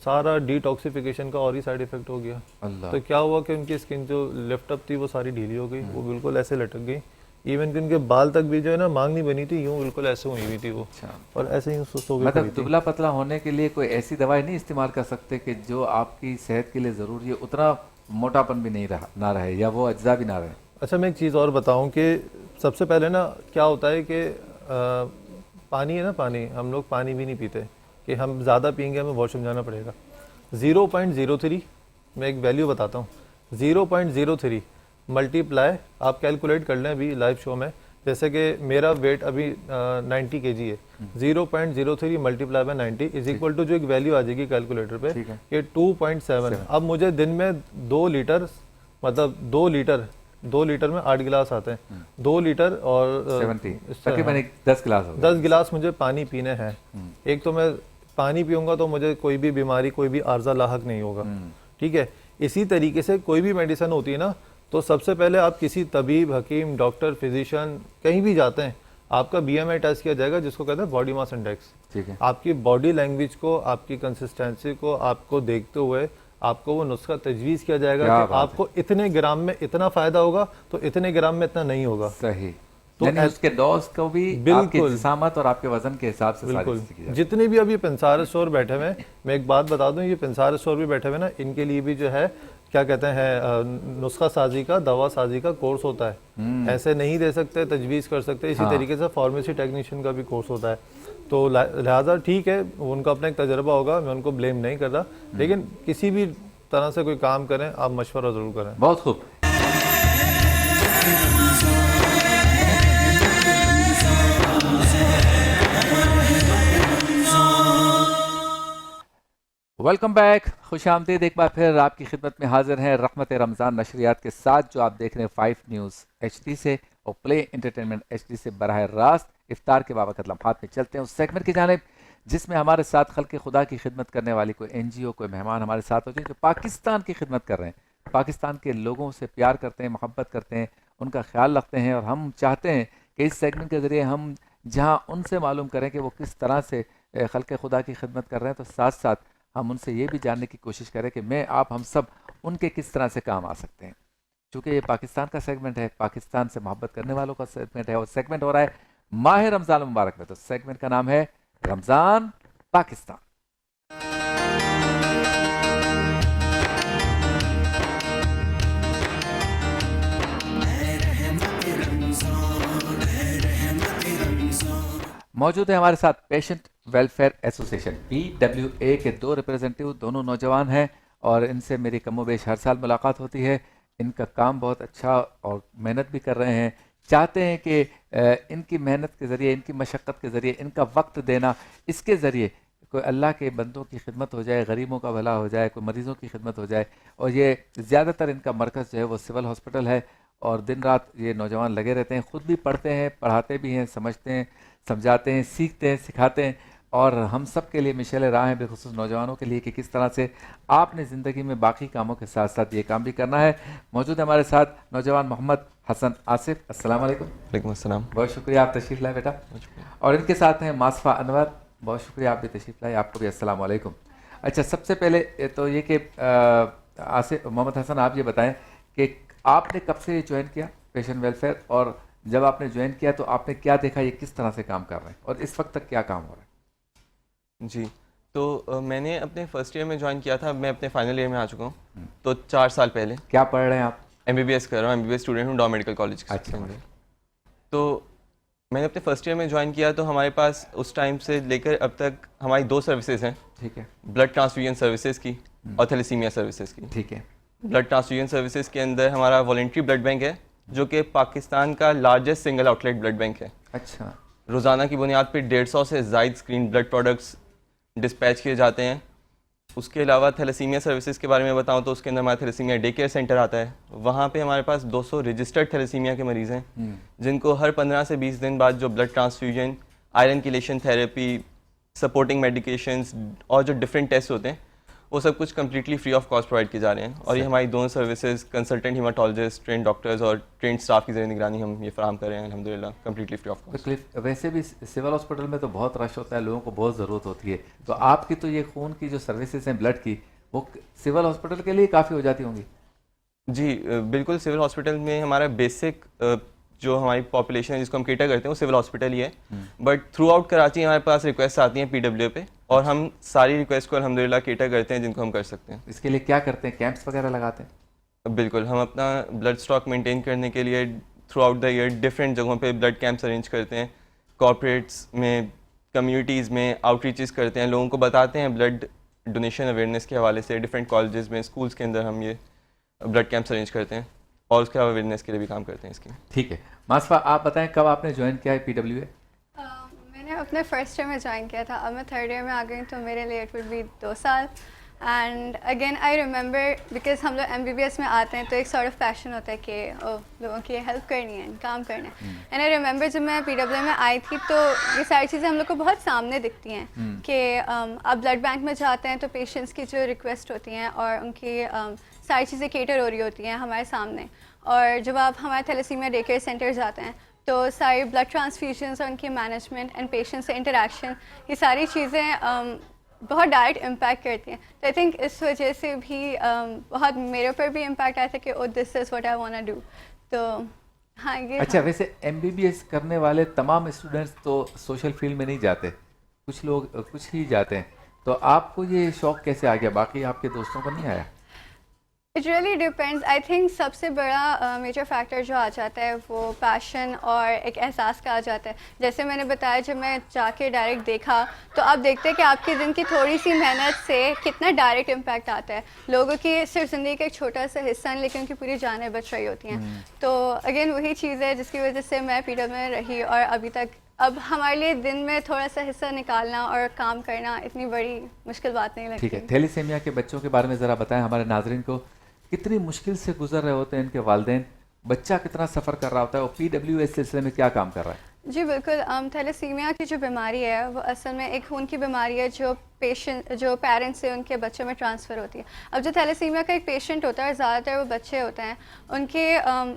सारा डिटॉक्सिफिकेशन का और ही साइड इफेक्ट हो गया। अल्लाह। तो क्या हुआ कि उनकी स्किन जो लिफ्ट अप थी वो सारी ढीली हो गई, वो बिल्कुल ऐसे लटक गई। इवन कि उनके बाल तक भी जो है ना, मांग नहीं बनी थी, यूं बिल्कुल ऐसे हुई हुई थी वो। अच्छा। और ऐसे ही सुस्त हो गई। मतलब दुबला पतला होने के लिए कोई ऐसी दवाई नहीं इस्तेमाल कर सकते कि जो आपकी सेहत के लिए ज़रूरी है, उतना मोटापन भी नहीं ना रहे या वो अज्जा भी ना रहे? अच्छा, मैं एक चीज़ और बताऊं कि सबसे पहले ना क्या होता है कि पानी है ना, पानी, हम लोग पानी भी नहीं पीते, कि हम ज़्यादा पियेंगे हमें वॉशरूम जाना पड़ेगा। 0.03 मैं एक वैल्यू बताता हूँ, 0.03 मल्टीप्लाई आप कैलकुलेट कर लें अभी लाइव शो में, जैसे कि मेरा वेट अभी 90 kg है, 0.03 multiply by 90 is equal to जो एक वैल्यू आ जाएगी कैलकुलेटर पे ये 2.7 है। अब मुझे दिन में 2 लीटर मतलब 2 लीटर में 8 गिलास आते हैं, 2 लीटर और 70 तकरीबन 10 गिलास हो गए। 10 गिलास मुझे पानी पीने हैं। एक तो मैं पानी पीऊंगा तो मुझे कोई भी बीमारी कोई भी आर्जा लाहक नहीं होगा, ठीक है। इसी तरीके से कोई भी मेडिसिन होती है ना, तो सबसे पहले आप किसी तबीब, हकीम, डॉक्टर, फिजिशियन कहीं भी जाते हैं, आपका BMI टेस्ट किया जाएगा जिसको कहते हैं बॉडी मास इंडेक्स। ठीक है। आपकी बॉडी लैंग्वेज को, आपकी कंसिस्टेंसी को आपको देखते हुए आपको वो नुस्खा तजवीज़ किया जाएगा कि आपको इतने ग्राम में इतना फायदा होगा तो इतने ग्राम में इतना नहीं होगा। सही। तो यानी उसके डोज को भी आपके जिस्मात और आपके वजन के हिसाब से बिल्कुल। जितने भी अभी पेंसार स्टोर बैठे हुए हैं, मैं एक बात बता दूं, ये पेंसार स्टोर भी बैठे हुए ना, इनके लिए भी जो है क्या कहते हैं नुस्खा साजी का, दवा साजी का कोर्स होता है। ऐसे नहीं दे सकते, तजवीज़ कर सकते। इसी तरीके से फार्मेसी टेक्नीशियन का भी कोर्स होता है। तो लिहाजा ठीक है, उनका अपना एक तजर्बा होगा, मैं उनको ब्लेम नहीं कर रहा, लेकिन किसी भी तरह से कोई काम करें आप मशवरा ज़रूर करें। बहुत खूब। वेलकम बैक, खुश आमदीद एक बार फिर आपकी खिदमत में हाजिर हैं रहमत रमज़ान नशरियात के साथ, जो आप देख रहे हैं 5 न्यूज़ HD से और प्ले एंटरटेनमेंट HD से बराह रास्त इफ्तार के बाबत लम्हात में चलते हैं उस सेगमेंट की जानिब जिसमें हमारे साथ खल्क़ खुदा की खिदमत करने वाली कोई NGO, कोई मेहमान हमारे साथ होते हैं जो पाकिस्तान की खिदमत कर रहे हैं, पाकिस्तान के लोगों से प्यार करते हैं, मोहब्बत करते हैं, उनका ख्याल रखते हैं। और हम चाहते हैं कि इस सेगमेंट के ज़रिए हम जहाँ उनसे मालूम करें कि वो किस तरह से खल्क़ खुदा की खिदमत कर रहे हैं, तो साथ साथ हम उनसे ये भी जानने की कोशिश करें कि मैं आप हम सब उनके किस तरह से काम आ सकते हैं। चूँकि ये पाकिस्तान का सेगमेंट है, पाकिस्तान से मोहब्बत करने वालों का सेगमेंट है, और सेगमेंट हो रहा है माह रमज़ान मुबारक में, तो सेगमेंट का नाम है रमज़ान पाकिस्तान। मौजूद है हमारे साथ पेशेंट वेलफेयर एसोसिएशन PWA के 2 रिप्रेजेंटेटिव, दोनों नौजवान हैं और इनसे मेरी कमोबेश हर साल मुलाकात होती है। इनका काम बहुत अच्छा और मेहनत भी कर रहे हैं, चाहते हैं कि इनकी मेहनत के ज़रिए, इनकी मशक्क़त के ज़रिए, इनका वक्त देना, इसके ज़रिए कोई अल्लाह के बंदों की खिदमत हो जाए, गरीबों का भला हो जाए, कोई मरीज़ों की खिदमत हो जाए। और ये ज़्यादातर इनका मरकज़ जो है वो सिविल हॉस्पिटल है और दिन रात ये नौजवान लगे रहते हैं, ख़ुद भी पढ़ते हैं, पढ़ाते भी हैं, समझते हैं, समझाते हैं, सीखते हैं, सिखाते हैं। और हम सब के लिए मिसाल राह है, बेखुसूस नौजवानों के लिए, कि किस तरह से आपने ज़िंदगी में बाकी कामों के साथ साथ ये काम भी करना है। मौजूद है हमारे साथ नौजवान मोहम्मद हसन आसिफ। अस्सलाम वालेकुम। वालेकुम अस्सलाम। बहुत शुक्रिया, आप तशरीफ़ लाए बेटा। और इनके साथ हैं मासफा अनवर। बहुत शुक्रिया, आप भी तशरीफ़ लाए, आपको भी अस्सलाम वालेकुम। अच्छा, सबसे पहले तो ये कि आसिफ मोहम्मद हसन, आप ये बताएं कि आपने कब से ज्वाइन किया पेशेंट वेलफेयर, और जब आपने ज्वाइन किया तो आपने क्या देखा, ये किस तरह से काम कर रहे हैं और इस वक्त तक क्या काम हो रहा है? जी, तो मैंने अपने फर्स्ट ईयर में ज्वाइन किया था, मैं अपने फाइनल ईयर में आ चुका हूँ। तो 4 साल पहले। क्या पढ़ रहे हैं आप? MBBS कर रहा हूँ, MBBS स्टूडेंट हूँ डॉ मेडिकल कॉलेज के। अच्छा। तो मैंने अपने फर्स्ट ईयर में ज्वाइन किया, तो हमारे पास उस टाइम से लेकर अब तक हमारी 2 सर्विसेज हैं। ठीक है। ब्लड ट्रांसफ्यूजन सर्विसेज की और थैलेसीमिया सर्विसेज की। ठीक है। ब्लड ट्रांसफ्यूजन सर्विसेज के अंदर हमारा वॉलंटरी ब्लड बैंक है, जो कि पाकिस्तान का largest single outlet blood bank है। अच्छा। रोज़ाना की बुनियाद पर 150 से ज़ायद स्क्रीन ब्लड प्रोडक्ट्स डिस्पैच किए जाते हैं। उसके अलावा थैलेसीमिया सर्विसेज के बारे में बताऊं तो उसके अंदर हमारा थैलेसीमिया डे केयर सेंटर आता है। वहाँ पे हमारे पास 200 रजिस्टर्ड थैलेसीमिया के मरीज़ हैं, जिनको हर 15 से 20 दिन बाद जो blood transfusion, iron chelation therapy, supporting medications और जो डिफरेंट टेस्ट होते हैं वो सब कुछ completely free of cost provide किए जा रहे हैं। और ये हमारी दोनों सर्विसेज कंसल्टेंट हीमाटोलॉजिस्ट, ट्रेन डॉक्टर्स और ट्रेन स्टाफ की ज़रिए निगरानी हम ये फराम कर रहे हैं अल्हम्दुलिल्लाह कम्प्लीटली फ्री ऑफ कॉस्ट। वैसे भी सिविल हॉस्पिटल में तो बहुत रश होता है, लोगों को बहुत ज़रूरत होती है, तो आपकी तो ये खून की जो सर्विसेज हैं ब्लड की, वो सिविल हॉस्पिटल के लिए काफ़ी हो जाती होंगी? जी बिल्कुल, सिविल हॉस्पिटल में हमारा बेसिक जो हमारी पॉपुलेशन है जिसको हम केटर करते हैं वो सिविल हॉस्पिटल ही है। बट थ्रू आउट कराची हमारे पास रिक्वेस्ट आती हैं PWA पे, और हम सारी रिक्वेस्ट को अल्हम्दुलिल्लाह केटर करते हैं जिनको हम कर सकते हैं। इसके लिए क्या करते हैं, कैंप्स वगैरह लगाते हैं? बिल्कुल, हम अपना ब्लड स्टॉक मेंटेन करने के लिए through out the year different जगहों पे ब्लड कैंप्स अरेंज करते हैं। कॉर्पोरेट्स में, कम्युनिटीज़ में आउटरीचेस करते हैं, लोगों को बताते हैं ब्लड डोनेशन अवेयरनेस के हवाले से। डिफरेंट कॉलेजेस में, स्कूल्स के अंदर हम ये ब्लड कैंप्स अरेंज करते हैं और उसके अलावा अवेयरनेस के लिए भी काम करते हैं इसकी। ठीक है, मासफा आप बताएं कब आपने ज्वाइन किया है PWA? मैंने अपने फर्स्ट ईयर में ज्वाइन किया था, अब मैं थर्ड ईयर में आ गई, तो मेरे लिए इट वुड बी 2 साल। And again I remember because हम लोग MBBS में आते हैं तो एक सॉर्ट ऑफ पैशन होता है कि लोगों की हेल्प करनी है, काम करना है। एंड आई रिमेंबर जब मैं PWA में आई थी तो ये सारी चीज़ें हम लोग को बहुत सामने दिखती हैं कि आप ब्लड बैंक में जाते हैं तो पेशेंट्स की जो रिक्वेस्ट होती हैं और उनकी सारी चीज़ें केटर हो रही होती हैं हमारे सामने। और जब आप हमारे थैलेसीमिया डे केयर सेंटर जाते हैं तो सारी ब्लड ट्रांसफ्यूजन्स और उनकी मैनेजमेंट एंड पेशेंट से इंटरेक्शन, ये सारी चीज़ें बहुत डायरेक्ट इम्पैक्ट करती हैं। तो आई थिंक इस वजह से भी बहुत मेरे ऊपर भी इम्पैक्ट आया था कि oh this is what I want to do. तो हाँ ये अच्छा, वैसे MBBS करने वाले तमाम स्टूडेंट्स तो सोशल फील्ड में नहीं जाते, कुछ लोग कुछ ही जाते हैं, तो आपको ये शौक कैसे आ गया, बाकी आपके दोस्तों को नहीं आया? It really depends. I think सबसे बड़ा मेजर फैक्टर जो आ जाता है वो पैशन और एक एहसास का आ जाता है। जैसे मैंने बताया जब मैं जाके डायरेक्ट देखा तो आप देखते हैं कि आपके दिन की थोड़ी सी मेहनत से कितना डायरेक्ट इम्पैक्ट आता है। लोगों की सिर्फ ज़िंदगी का एक छोटा सा हिस्सा है लेकिन उनकी पूरी जानें बच रही होती हैं। तो अगेन वही चीज़ है जिसकी वजह से मैं PWA में रही और अभी तक अब हमारे लिए दिन में थोड़ा सा हिस्सा निकालना और काम करना इतनी बड़ी मुश्किल बात नहीं लगती। ठीक है, थैलेसीमिया के बच्चों के बारे में ज़रा बताएं हमारे नाजरीन को, कितनी मुश्किल से गुजर रहे होते हैं इनके वालिदैन, बच्चा कितना सफ़र कर रहा होता है और PWA इस सिलसिले में क्या काम कर रहा है? जी बिल्कुल, थैलेसीमिया की जो बीमारी है वो असल में एक खून की बीमारी है जो पेरेंट्स से उनके बच्चों में ट्रांसफ़र होती है। अब जो थैलेसीमिया का एक पेशेंट होता है ज़्यादातर वो बच्चे होते हैं, उनके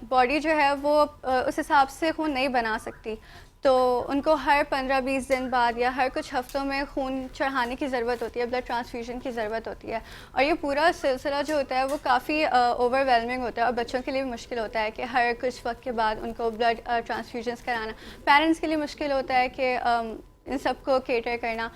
बॉडी जो है वो उस हिसाब से खून नहीं बना सकती, तो उनको हर 15-20 दिन बाद या हर कुछ हफ्तों में खून चढ़ाने की ज़रूरत होती है, ब्लड ट्रांसफ्यूजन की ज़रूरत होती है। और ये पूरा सिलसिला जो होता है वो काफ़ी ओवरवेलमिंग होता है और बच्चों के लिए भी मुश्किल होता है कि हर कुछ वक्त के बाद उनको ब्लड ट्रांसफ्यूजन्स कराना। पेरेंट्स के लिए मुश्किल होता है कि इन सबको केटर करना।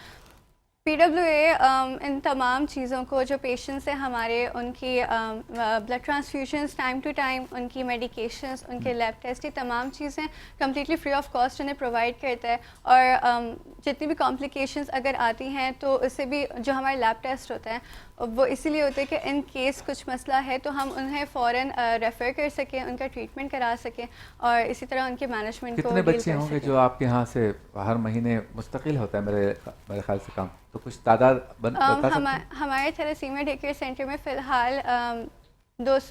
PWA इन तमाम चीज़ों को जो पेशेंट्स हैं हमारे, उनकी blood transfusions time to time, उनकी मेडिकेशंस, उनके लैब टेस्ट, ये तमाम चीज़ें कम्प्लीटली फ्री ऑफ कॉस्ट उन्हें प्रोवाइड करता है। और जितनी भी कॉम्प्लिकेशंस अगर आती हैं तो उससे भी जो हमारे लैब टेस्ट होते हैं वो इसीलिए होते हैं कि इन केस कुछ मसला है तो हम उन्हें फ़ौरन रेफ़र कर सकें, उनका ट्रीटमेंट करा सकें और इसी तरह उनके मैनेजमेंट को कितने बच्चे होंगे जो आपके यहाँ से हर महीने मुस्तकिल होता है मेरे ख्याल से काम, तो कुछ तादाद बता सकते हैं? हमारे थैलेसीमिया डे केयर सेंटर में फ़िलहाल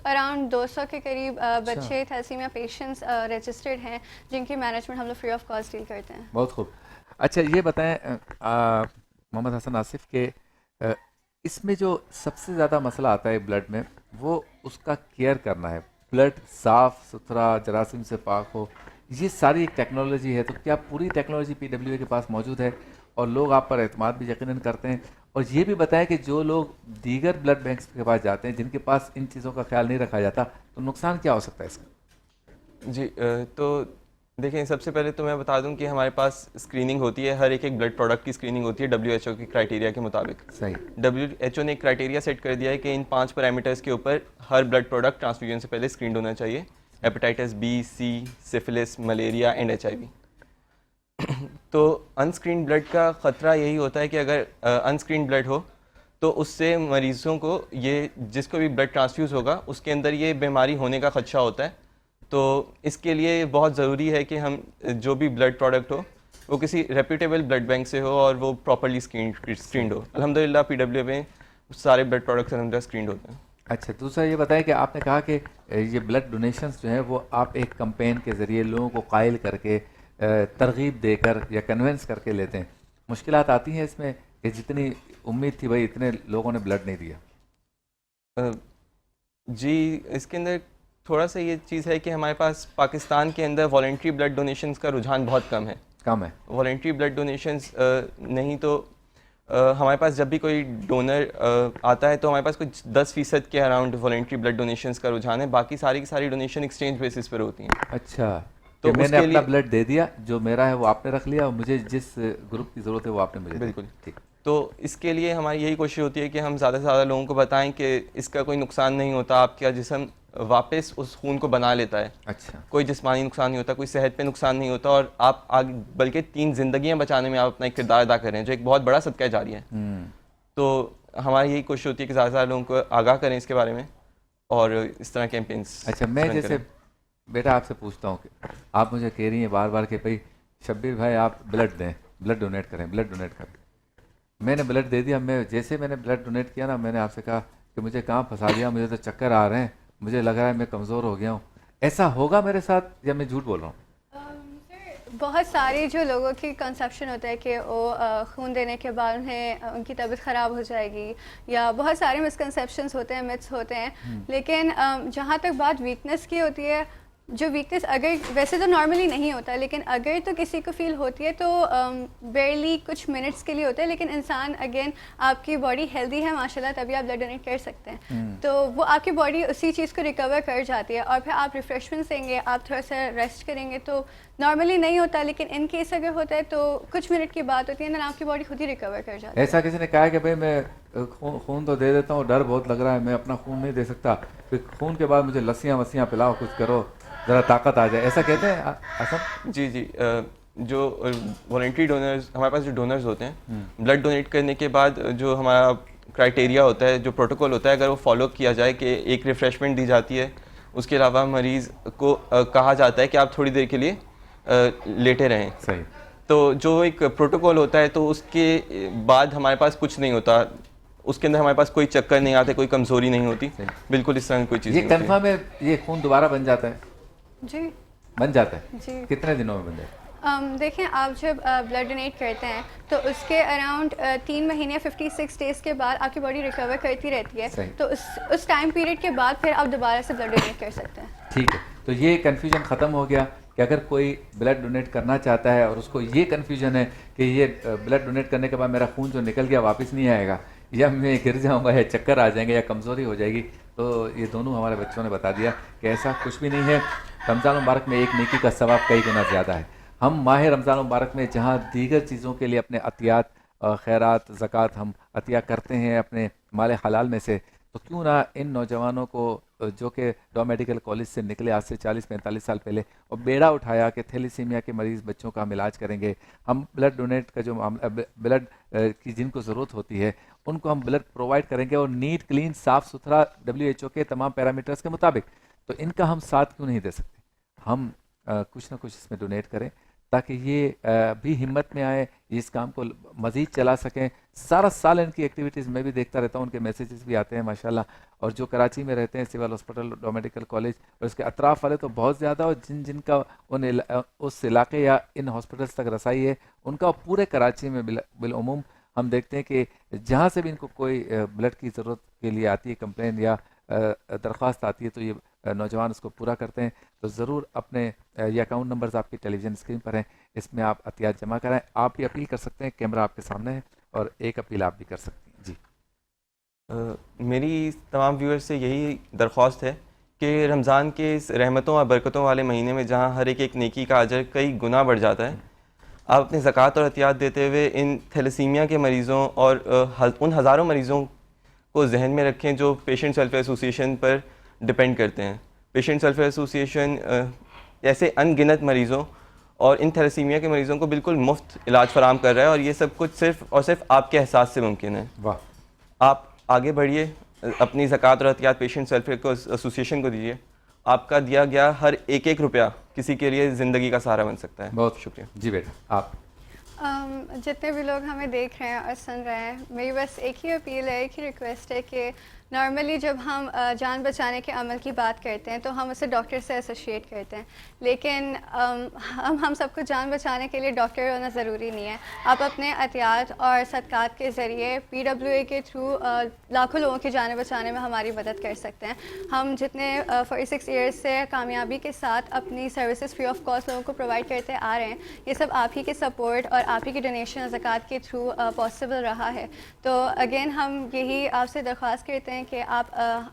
अराउंड 200 के करीब बच्चे थैलेसीमिया पेशेंट्स रजिस्टर्ड हैं जिनकी मैनेजमेंट हम लोग फ्री ऑफ कॉस्ट डील करते हैं। बहुत खूब। अच्छा ये बताएं मोहम्मद हसन आसिफ के इसमें जो सबसे ज़्यादा मसला आता है ब्लड में वो उसका केयर करना है, ब्लड साफ़ सुथरा जरासीम से पाक हो, ये सारी एक टेक्नोलॉजी है, तो क्या पूरी टेक्नोलॉजी PWA के पास मौजूद है और लोग आप पर एतमाद भी यकीनन करते हैं? और ये भी बताएं कि जो लोग दीगर ब्लड बैंक्स के पास जाते हैं जिनके पास इन चीज़ों का ख्याल नहीं रखा जाता तो नुकसान क्या हो सकता है इसका? जी तो देखिए, सबसे पहले तो मैं बता दूं कि हमारे पास स्क्रीनिंग होती है, हर एक ब्लड प्रोडक्ट की स्क्रीनिंग होती है WHO की क्राइटेरिया के मुताबिक। सही। WHO ने एक क्राइटेरिया सेट कर दिया है कि इन 5 पैरामीटर्स के ऊपर हर ब्लड प्रोडक्ट ट्रांसफ्यूजन से पहले स्क्रीन होना चाहिए: hepatitis B, C, syphilis, malaria and HIV। तो अनस्क्रीन ब्लड का ख़तरा यही होता है कि अगर अनस्क्रीन ब्लड हो तो उससे मरीज़ों को ये जिसको भी ब्लड ट्रांसफ्यूज़ होगा उसके अंदर ये बीमारी होने का ख़दशा होता है। तो इसके लिए बहुत ज़रूरी है कि हम जो भी ब्लड प्रोडक्ट हो वो किसी रेप्यूटेबल ब्लड बैंक से हो और वो प्रॉपर्ली स्क्रीन्ड हो। अल्हम्दुलिल्लाह PWA में सारे ब्लड प्रोडक्ट्स अल्हम्दुलिल्लाह स्क्रीन्ड होते हैं। अच्छा, दूसरा ये बताएं कि आपने कहा कि ये ब्लड डोनेशंस जो हैं वो आप एक कैंपेन के ज़रिए लोगों को कायल करके तरगीब देकर या कन्वेंस करके लेते हैं, मुश्किलात आती हैं इसमें कि जितनी उम्मीद थी भाई इतने लोगों ने ब्लड नहीं दिया? जी, इसके अंदर थोड़ा सा ये चीज़ है कि हमारे पास पाकिस्तान के अंदर वॉलंटरी ब्लड डोनेशंस का रुझान बहुत कम है। वॉलंटरी ब्लड डोनेशंस नहीं तो हमारे पास जब भी कोई डोनर आता है तो हमारे पास कुछ 10% के अराउंड वॉलंटरी ब्लड डोनेशंस का रुझान है, बाकी सारी की सारी डोनेशन एक्सचेंज बेसिस पर होती हैं। अच्छा, तो मैंने अपना ब्लड दे दिया, जो मेरा है वो आपने रख लिया और मुझे जिस ग्रुप की ज़रूरत है वो आपने मुझे बिल्कुल ठीक। तो इसके लिए हमारी यही कोशिश होती है कि हम ज़्यादा से ज़्यादा लोगों को बताएं कि इसका कोई नुकसान नहीं होता, आपका जिस्म वापस उस खून को बना लेता है। अच्छा, कोई जिस्मानी नुकसान नहीं होता, कोई सेहत पे नुकसान नहीं होता और आप आगे बल्कि 3 ज़िंदगियां बचाने में आप अपना एक किरदार अदा कर रहे हैं, जो एक बहुत बड़ा सदका जारी है। तो हमारी यही कोशिश होती है कि ज़्यादा से ज़्यादा लोगों को आगाह करें इसके बारे में और इस तरह कैंपेन्स। अच्छा, मैं जैसे बेटा आपसे पूछता हूँ कि आप मुझे कह रही हैं बार बार कि भाई शब्बीर भाई आप ब्लड दें, ब्लड डोनेट करें, ब्लड डोनेट करें। मैंने ब्लड दे दिया। मैंने ब्लड डोनेट किया ना, मैंने आपसे कहा कि मुझे कहाँ फंसा दिया, मुझे तो चक्कर आ रहे हैं, मुझे लग रहा है मैं कमज़ोर हो गया हूँ। ऐसा होगा मेरे साथ या मैं झूठ बोल रहा हूँ? बहुत सारे जो लोगों की कंसेप्शन होता है कि वो खून देने के बाद उन्हें उनकी तबीयत ख़राब हो जाएगी, या बहुत सारे मिसकंसेप्शंस होते हैं, मिथ्स होते हैं। लेकिन जहाँ तक बात वीकनेस की होती है, जो वीकनेस अगर वैसे तो नॉर्मली नहीं होता, लेकिन अगर तो किसी को फील होती है तो बेरली कुछ मिनट्स के लिए होता है, लेकिन इंसान अगेन आपकी बॉडी हेल्दी है माशाल्लाह, तभी आप ब्लड डोनेट कर सकते हैं। तो वो आपकी बॉडी उसी चीज़ को रिकवर कर जाती है, और फिर आप रिफ्रेशमेंट्स देंगे, आप थोड़ा सा रेस्ट करेंगे, तो नॉर्मली नहीं होता, लेकिन इन केस अगर होता है तो कुछ मिनट की बात होती है ना, आपकी बॉडी खुद ही रिकवर कर जाती है। ऐसा किसी ने कहा कि भाई मैं खून तो दे देता हूँ, डर बहुत लग रहा है, मैं अपना खून नहीं दे सकता, फिर खून के बाद मुझे लस्सियाँ वस्सियाँ पिलाओ, कुछ करो, ज़रा ताकत आ जाए, ऐसा कहते हैं असम? जी जी, जो वॉलंटरी डोनर्स, हमारे पास जो डोनर्स होते हैं, ब्लड डोनेट करने के बाद जो हमारा क्राइटेरिया होता है, जो प्रोटोकॉल होता है, अगर वो फॉलो किया जाए कि एक रिफ़्रेशमेंट दी जाती है, उसके अलावा मरीज़ को कहा जाता है कि आप थोड़ी देर के लिए लेटे रहें। सही। तो जो एक प्रोटोकॉल होता है, तो उसके बाद हमारे पास कुछ नहीं होता, उसके अंदर हमारे पास कोई चक्कर नहीं आते, कोई कमज़ोरी नहीं होती, बिल्कुल इस तरह की कोई चीज़ ये नहीं होती। कन्फर्म है ये खून दोबारा बन जाता है? जी बन जाता है। जी। कितने दिनों में बन जाता है? देखें, आप जब ब्लड डोनेट करते हैं तो उसके अराउंड 3 महीने 56 डेज़ के बाद आपकी बॉडी रिकवर करती रहती है, तो उस टाइम पीरियड के बाद फिर आप दोबारा से ब्लड डोनेट कर सकते हैं। ठीक है, तो ये कन्फ्यूजन ख़त्म हो गया कि अगर कोई ब्लड डोनेट करना चाहता है और उसको ये कन्फ्यूजन है कि ये ब्लड डोनेट करने के बाद मेरा खून जो निकल गया वापस नहीं आएगा, या मैं गिर जाऊंगा, या चक्कर आ जाएंगे, या कमज़ोरी हो जाएगी, तो ये दोनों हमारे बच्चों ने बता दिया कि ऐसा कुछ भी नहीं है। रमज़ान मुबारक में एक नेकी का सवाब कई गुना ज़्यादा है। हम माह रमज़ान मुबारक में जहाँ दीगर चीज़ों के लिए अपने अतियात, खैरात, ज़कात हम अतिया करते हैं अपने माल हलाल में से, तो क्यों ना इन नौजवानों को जो कि डॉ मेडिकल कॉलेज से निकले आज से 40-45 साल पहले, और बेड़ा उठाया कि थैलेसीमिया के मरीज़ बच्चों का हम इलाज करेंगे, हम ब्लड डोनेट का जो मामला, ब्लड की जिनको ज़रूरत होती है उनको हम ब्लड प्रोवाइड करेंगे, और नीट, क्लीन, साफ़ सुथरा WHO के तमाम पैरामीटर्स के मुताबिक, तो इनका हम साथ क्यों नहीं दे सकते? हम कुछ ना कुछ इसमें डोनेट करें ताकि ये भी हिम्मत में आए, इस काम को मज़ीद चला सकें। सारा साल इनकी एक्टिविटीज़ मैं भी देखता रहता हूँ, उनके मैसेजेस भी आते हैं माशाल्लाह। और जो कराची में रहते हैं, सिविल हॉस्पिटल, डॉ मेडिकल कॉलेज और उसके अतराफ़ वाले तो बहुत ज़्यादा, और जिनका उस इलाके या इन हॉस्पिटल्स तक रसाई है, उनका पूरे कराची में बिलउमूम हम देखते हैं कि जहाँ से भी इनको कोई ब्लड की ज़रूरत के लिए आती है, कंप्लेन या दरख्वास्त आती है, तो ये नौजवान उसको पूरा करते हैं। तो ज़रूर अपने ये अकाउंट नंबर्स आपकी टेलीविज़न स्क्रीन पर हैं, इसमें आप अतियात जमा कराएं। आप भी अपील कर सकते हैं, कैमरा आपके सामने है, और एक अपील आप भी कर सकती हैं। जी, मेरी तमाम व्यूअर्स से यही दरख्वास्त है कि रमज़ान के इस रहमतों और बरकतों वाले महीने में जहाँ हर एक नेकी का अजर कई गुना बढ़ जाता है, आप अपने ज़कात और अतियात देते हुए इन थैलेसीमिया के मरीज़ों और उन हज़ारों मरीज़ों को जहन में रखें जो पेशेंट्स वेलफेयर एसोसिएशन पर डिपेंड करते हैं। पेशेंट्स वेलफेयर एसोसिएशन ऐसे अनगिनत मरीज़ों और इन थैलेसीमिया के मरीज़ों को बिल्कुल मुफ्त इलाज फराम कर रहा है, और ये सब कुछ सिर्फ़ और सिर्फ आपके एहसास से मुमकिन है। वाह। आप आगे बढ़िए, अपनी ज़कात और अतियात पेशेंट्स वेलफेयर को एसोसिएशन को दीजिए। आपका दिया गया हर एक रुपया किसी के लिए ज़िंदगी का सहारा बन सकता है। बहुत शुक्रिया। जी बेटा, आप जितने भी लोग हमें देख रहे हैं और सुन रहे हैं, मेरी बस एक ही अपील है, एक ही रिक्वेस्ट है कि नॉर्मली जब हम जान बचाने के अमल की बात करते हैं तो हम उसे डॉक्टर से एसोशिएट करते हैं, लेकिन हम सबको जान बचाने के लिए डॉक्टर होना ज़रूरी नहीं है। आप अपने अतियात और सदक़ात के ज़रिए PWA के थ्रू लाखों लोगों की जान बचाने में हमारी मदद कर सकते हैं। हम जितने 46 ईयर्स से कामयाबी के साथ अपनी सर्विसेज फ्री ऑफ कॉस्ट लोगों को प्रोवाइड करते आ रहे हैं, ये सब आप ही के सपोर्ट और आप ही के डोनेशन ज़कात के थ्रू पॉसिबल रहा है। तो अगेन हम यही आपसे दरख्वास्त करते हैं कि आप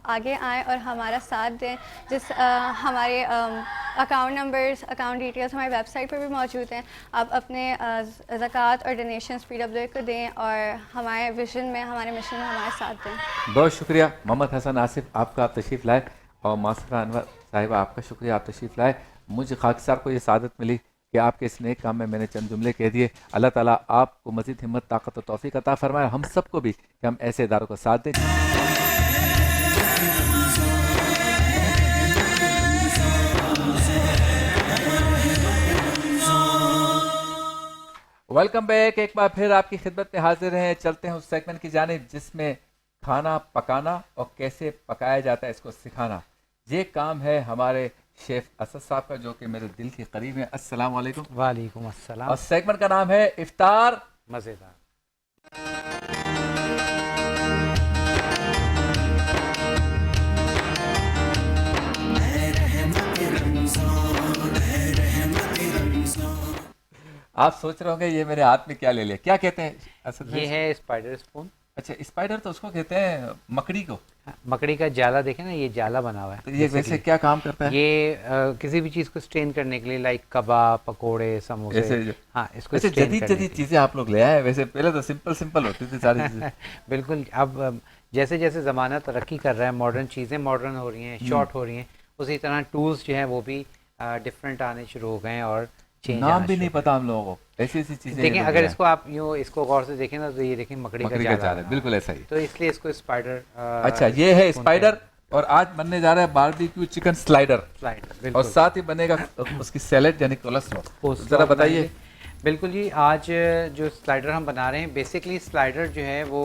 आगे आएँ और हमारा साथ दें। हमारे अकाउंट नंबर्स, अकाउंट डिटेल्स हमारी वेबसाइट पर भी मौजूद हैं। आप अपने ज़कात और डोनेशंस PWA को दें और हमारे विजन में, हमारे मिशन में हमारे साथ दें। बहुत शुक्रिया मोहम्मद हसन आसिफ, आपका आप तशरीफ़ लाए, और मासरा अनवर साहिबा आपका शुक्रिया, आप तशरीफ़ लाए। मुझे खाकिसार को ये सादत मिली कि आपके इस नेक काम में मैंने चंद जुमले कह दिए। अल्लाह ताला आपको मज़ीद हिम्मत, ताकत और तौफ़ीक़ अता फरमाए, हम सबको भी कि हम ऐसे इदारों का साथ दें। Welcome back. एक बार फिर आपकी खिदमत में हाजिर हैं। चलते हैं उस सेगमेंट की जानिब जिसमें खाना पकाना और कैसे पकाया जाता है इसको सिखाना, ये काम है हमारे शेफ असद साहब का, जो कि मेरे दिल के करीब है। अस्सलाम वालेकुम। वालेकुम अस्सलाम। और सेगमेंट का नाम है इफ्तार मज़ेदार। आप सोच रहे होंगे ये मेरे हाथ में क्या ले लिया, क्या कहते हैं असद भाई? ये है स्पाइडर स्पून। अच्छा, स्पाइडर तो उसको कहते हैं मकड़ी को। मकड़ी का जाला देखें ना, ये जाला बना हुआ है। तो ये वैसे क्या काम करता है? ये किसी भी चीज़ को स्ट्रेन करने के लिए, लाइक कबाब, पकोड़े, समोसे। हाँ, इसको स्ट्रेन जदीद करने जदीद चीजें आप लोग ले आए। वैसे पहले तो सिंपल सिंपल होती थी सारी चीजें। बिल्कुल। अब जैसे जैसे ज़माना तरक्की कर रहा है, मॉडर्न चीज़ें मॉडर्न हो रही हैं, शॉर्ट हो रही हैं, उसी तरह टूल्स जो हैं वो भी डिफरेंट आने शुरू हो गए हैं और चेंज नाम भी नहीं पता हम लोगों को, ऐसी ऐसी चीजें। देखें, अगर इसको आप यूँ इसको गौर से देखें ना, तो ये देखें मकड़ी का जाला है। बिल्कुल ऐसा ही। तो इसलिए इसको स्पाइडर। अच्छा, ये है स्पाइडर। और आज बनने जा रहा है बारबेक्यू चिकन स्लाइडर। और साथ ही बनेगा उसकी सैलेड यानी कोलेस्ट्रॉल। जरा बताइए। बिल्कुल जी, आज जो स्लाइडर हम बना रहे हैं, बेसिकली स्लाइडर जो है वो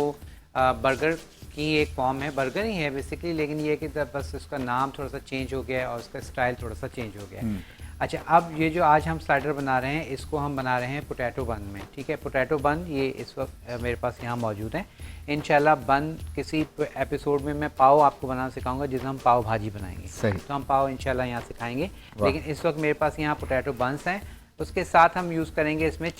बर्गर की एक फॉर्म है। बर्गर ही है बेसिकली, लेकिन ये कि बस उसका नाम थोड़ा सा चेंज हो गया है और उसका स्टाइल थोड़ा सा चेंज हो गया है। अच्छा, अब ये जो आज हम स्लाइडर बना रहे हैं, इसको हम बना रहे हैं पोटैटो बन में। ठीक है, पोटैटो बन ये इस वक्त मेरे पास यहाँ मौजूद हैं। इंशाल्लाह बन किसी एपिसोड में मैं पाव आपको बनाना सिखाऊंगा, जिसमें हम पाव भाजी बनाएंगे। सही। तो हम पाव इंशाल्लाह यहाँ सिखाएंगे, लेकिन इस वक्त मेरे पास यहाँ पोटैटो बन्स हैं। उसके साथ हम यूज़ करेंगे इसमें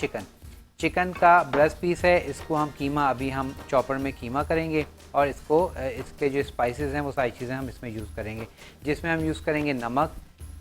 चिकन का ब्रेस्ट पीस है। इसको हम कीमा, अभी हम चॉपर में कीमा करेंगे और इसको इसके जो स्पाइसेस हैं वो सारी चीज़ें हम इसमें यूज़ करेंगे, जिसमें हम यूज़ करेंगे नमक,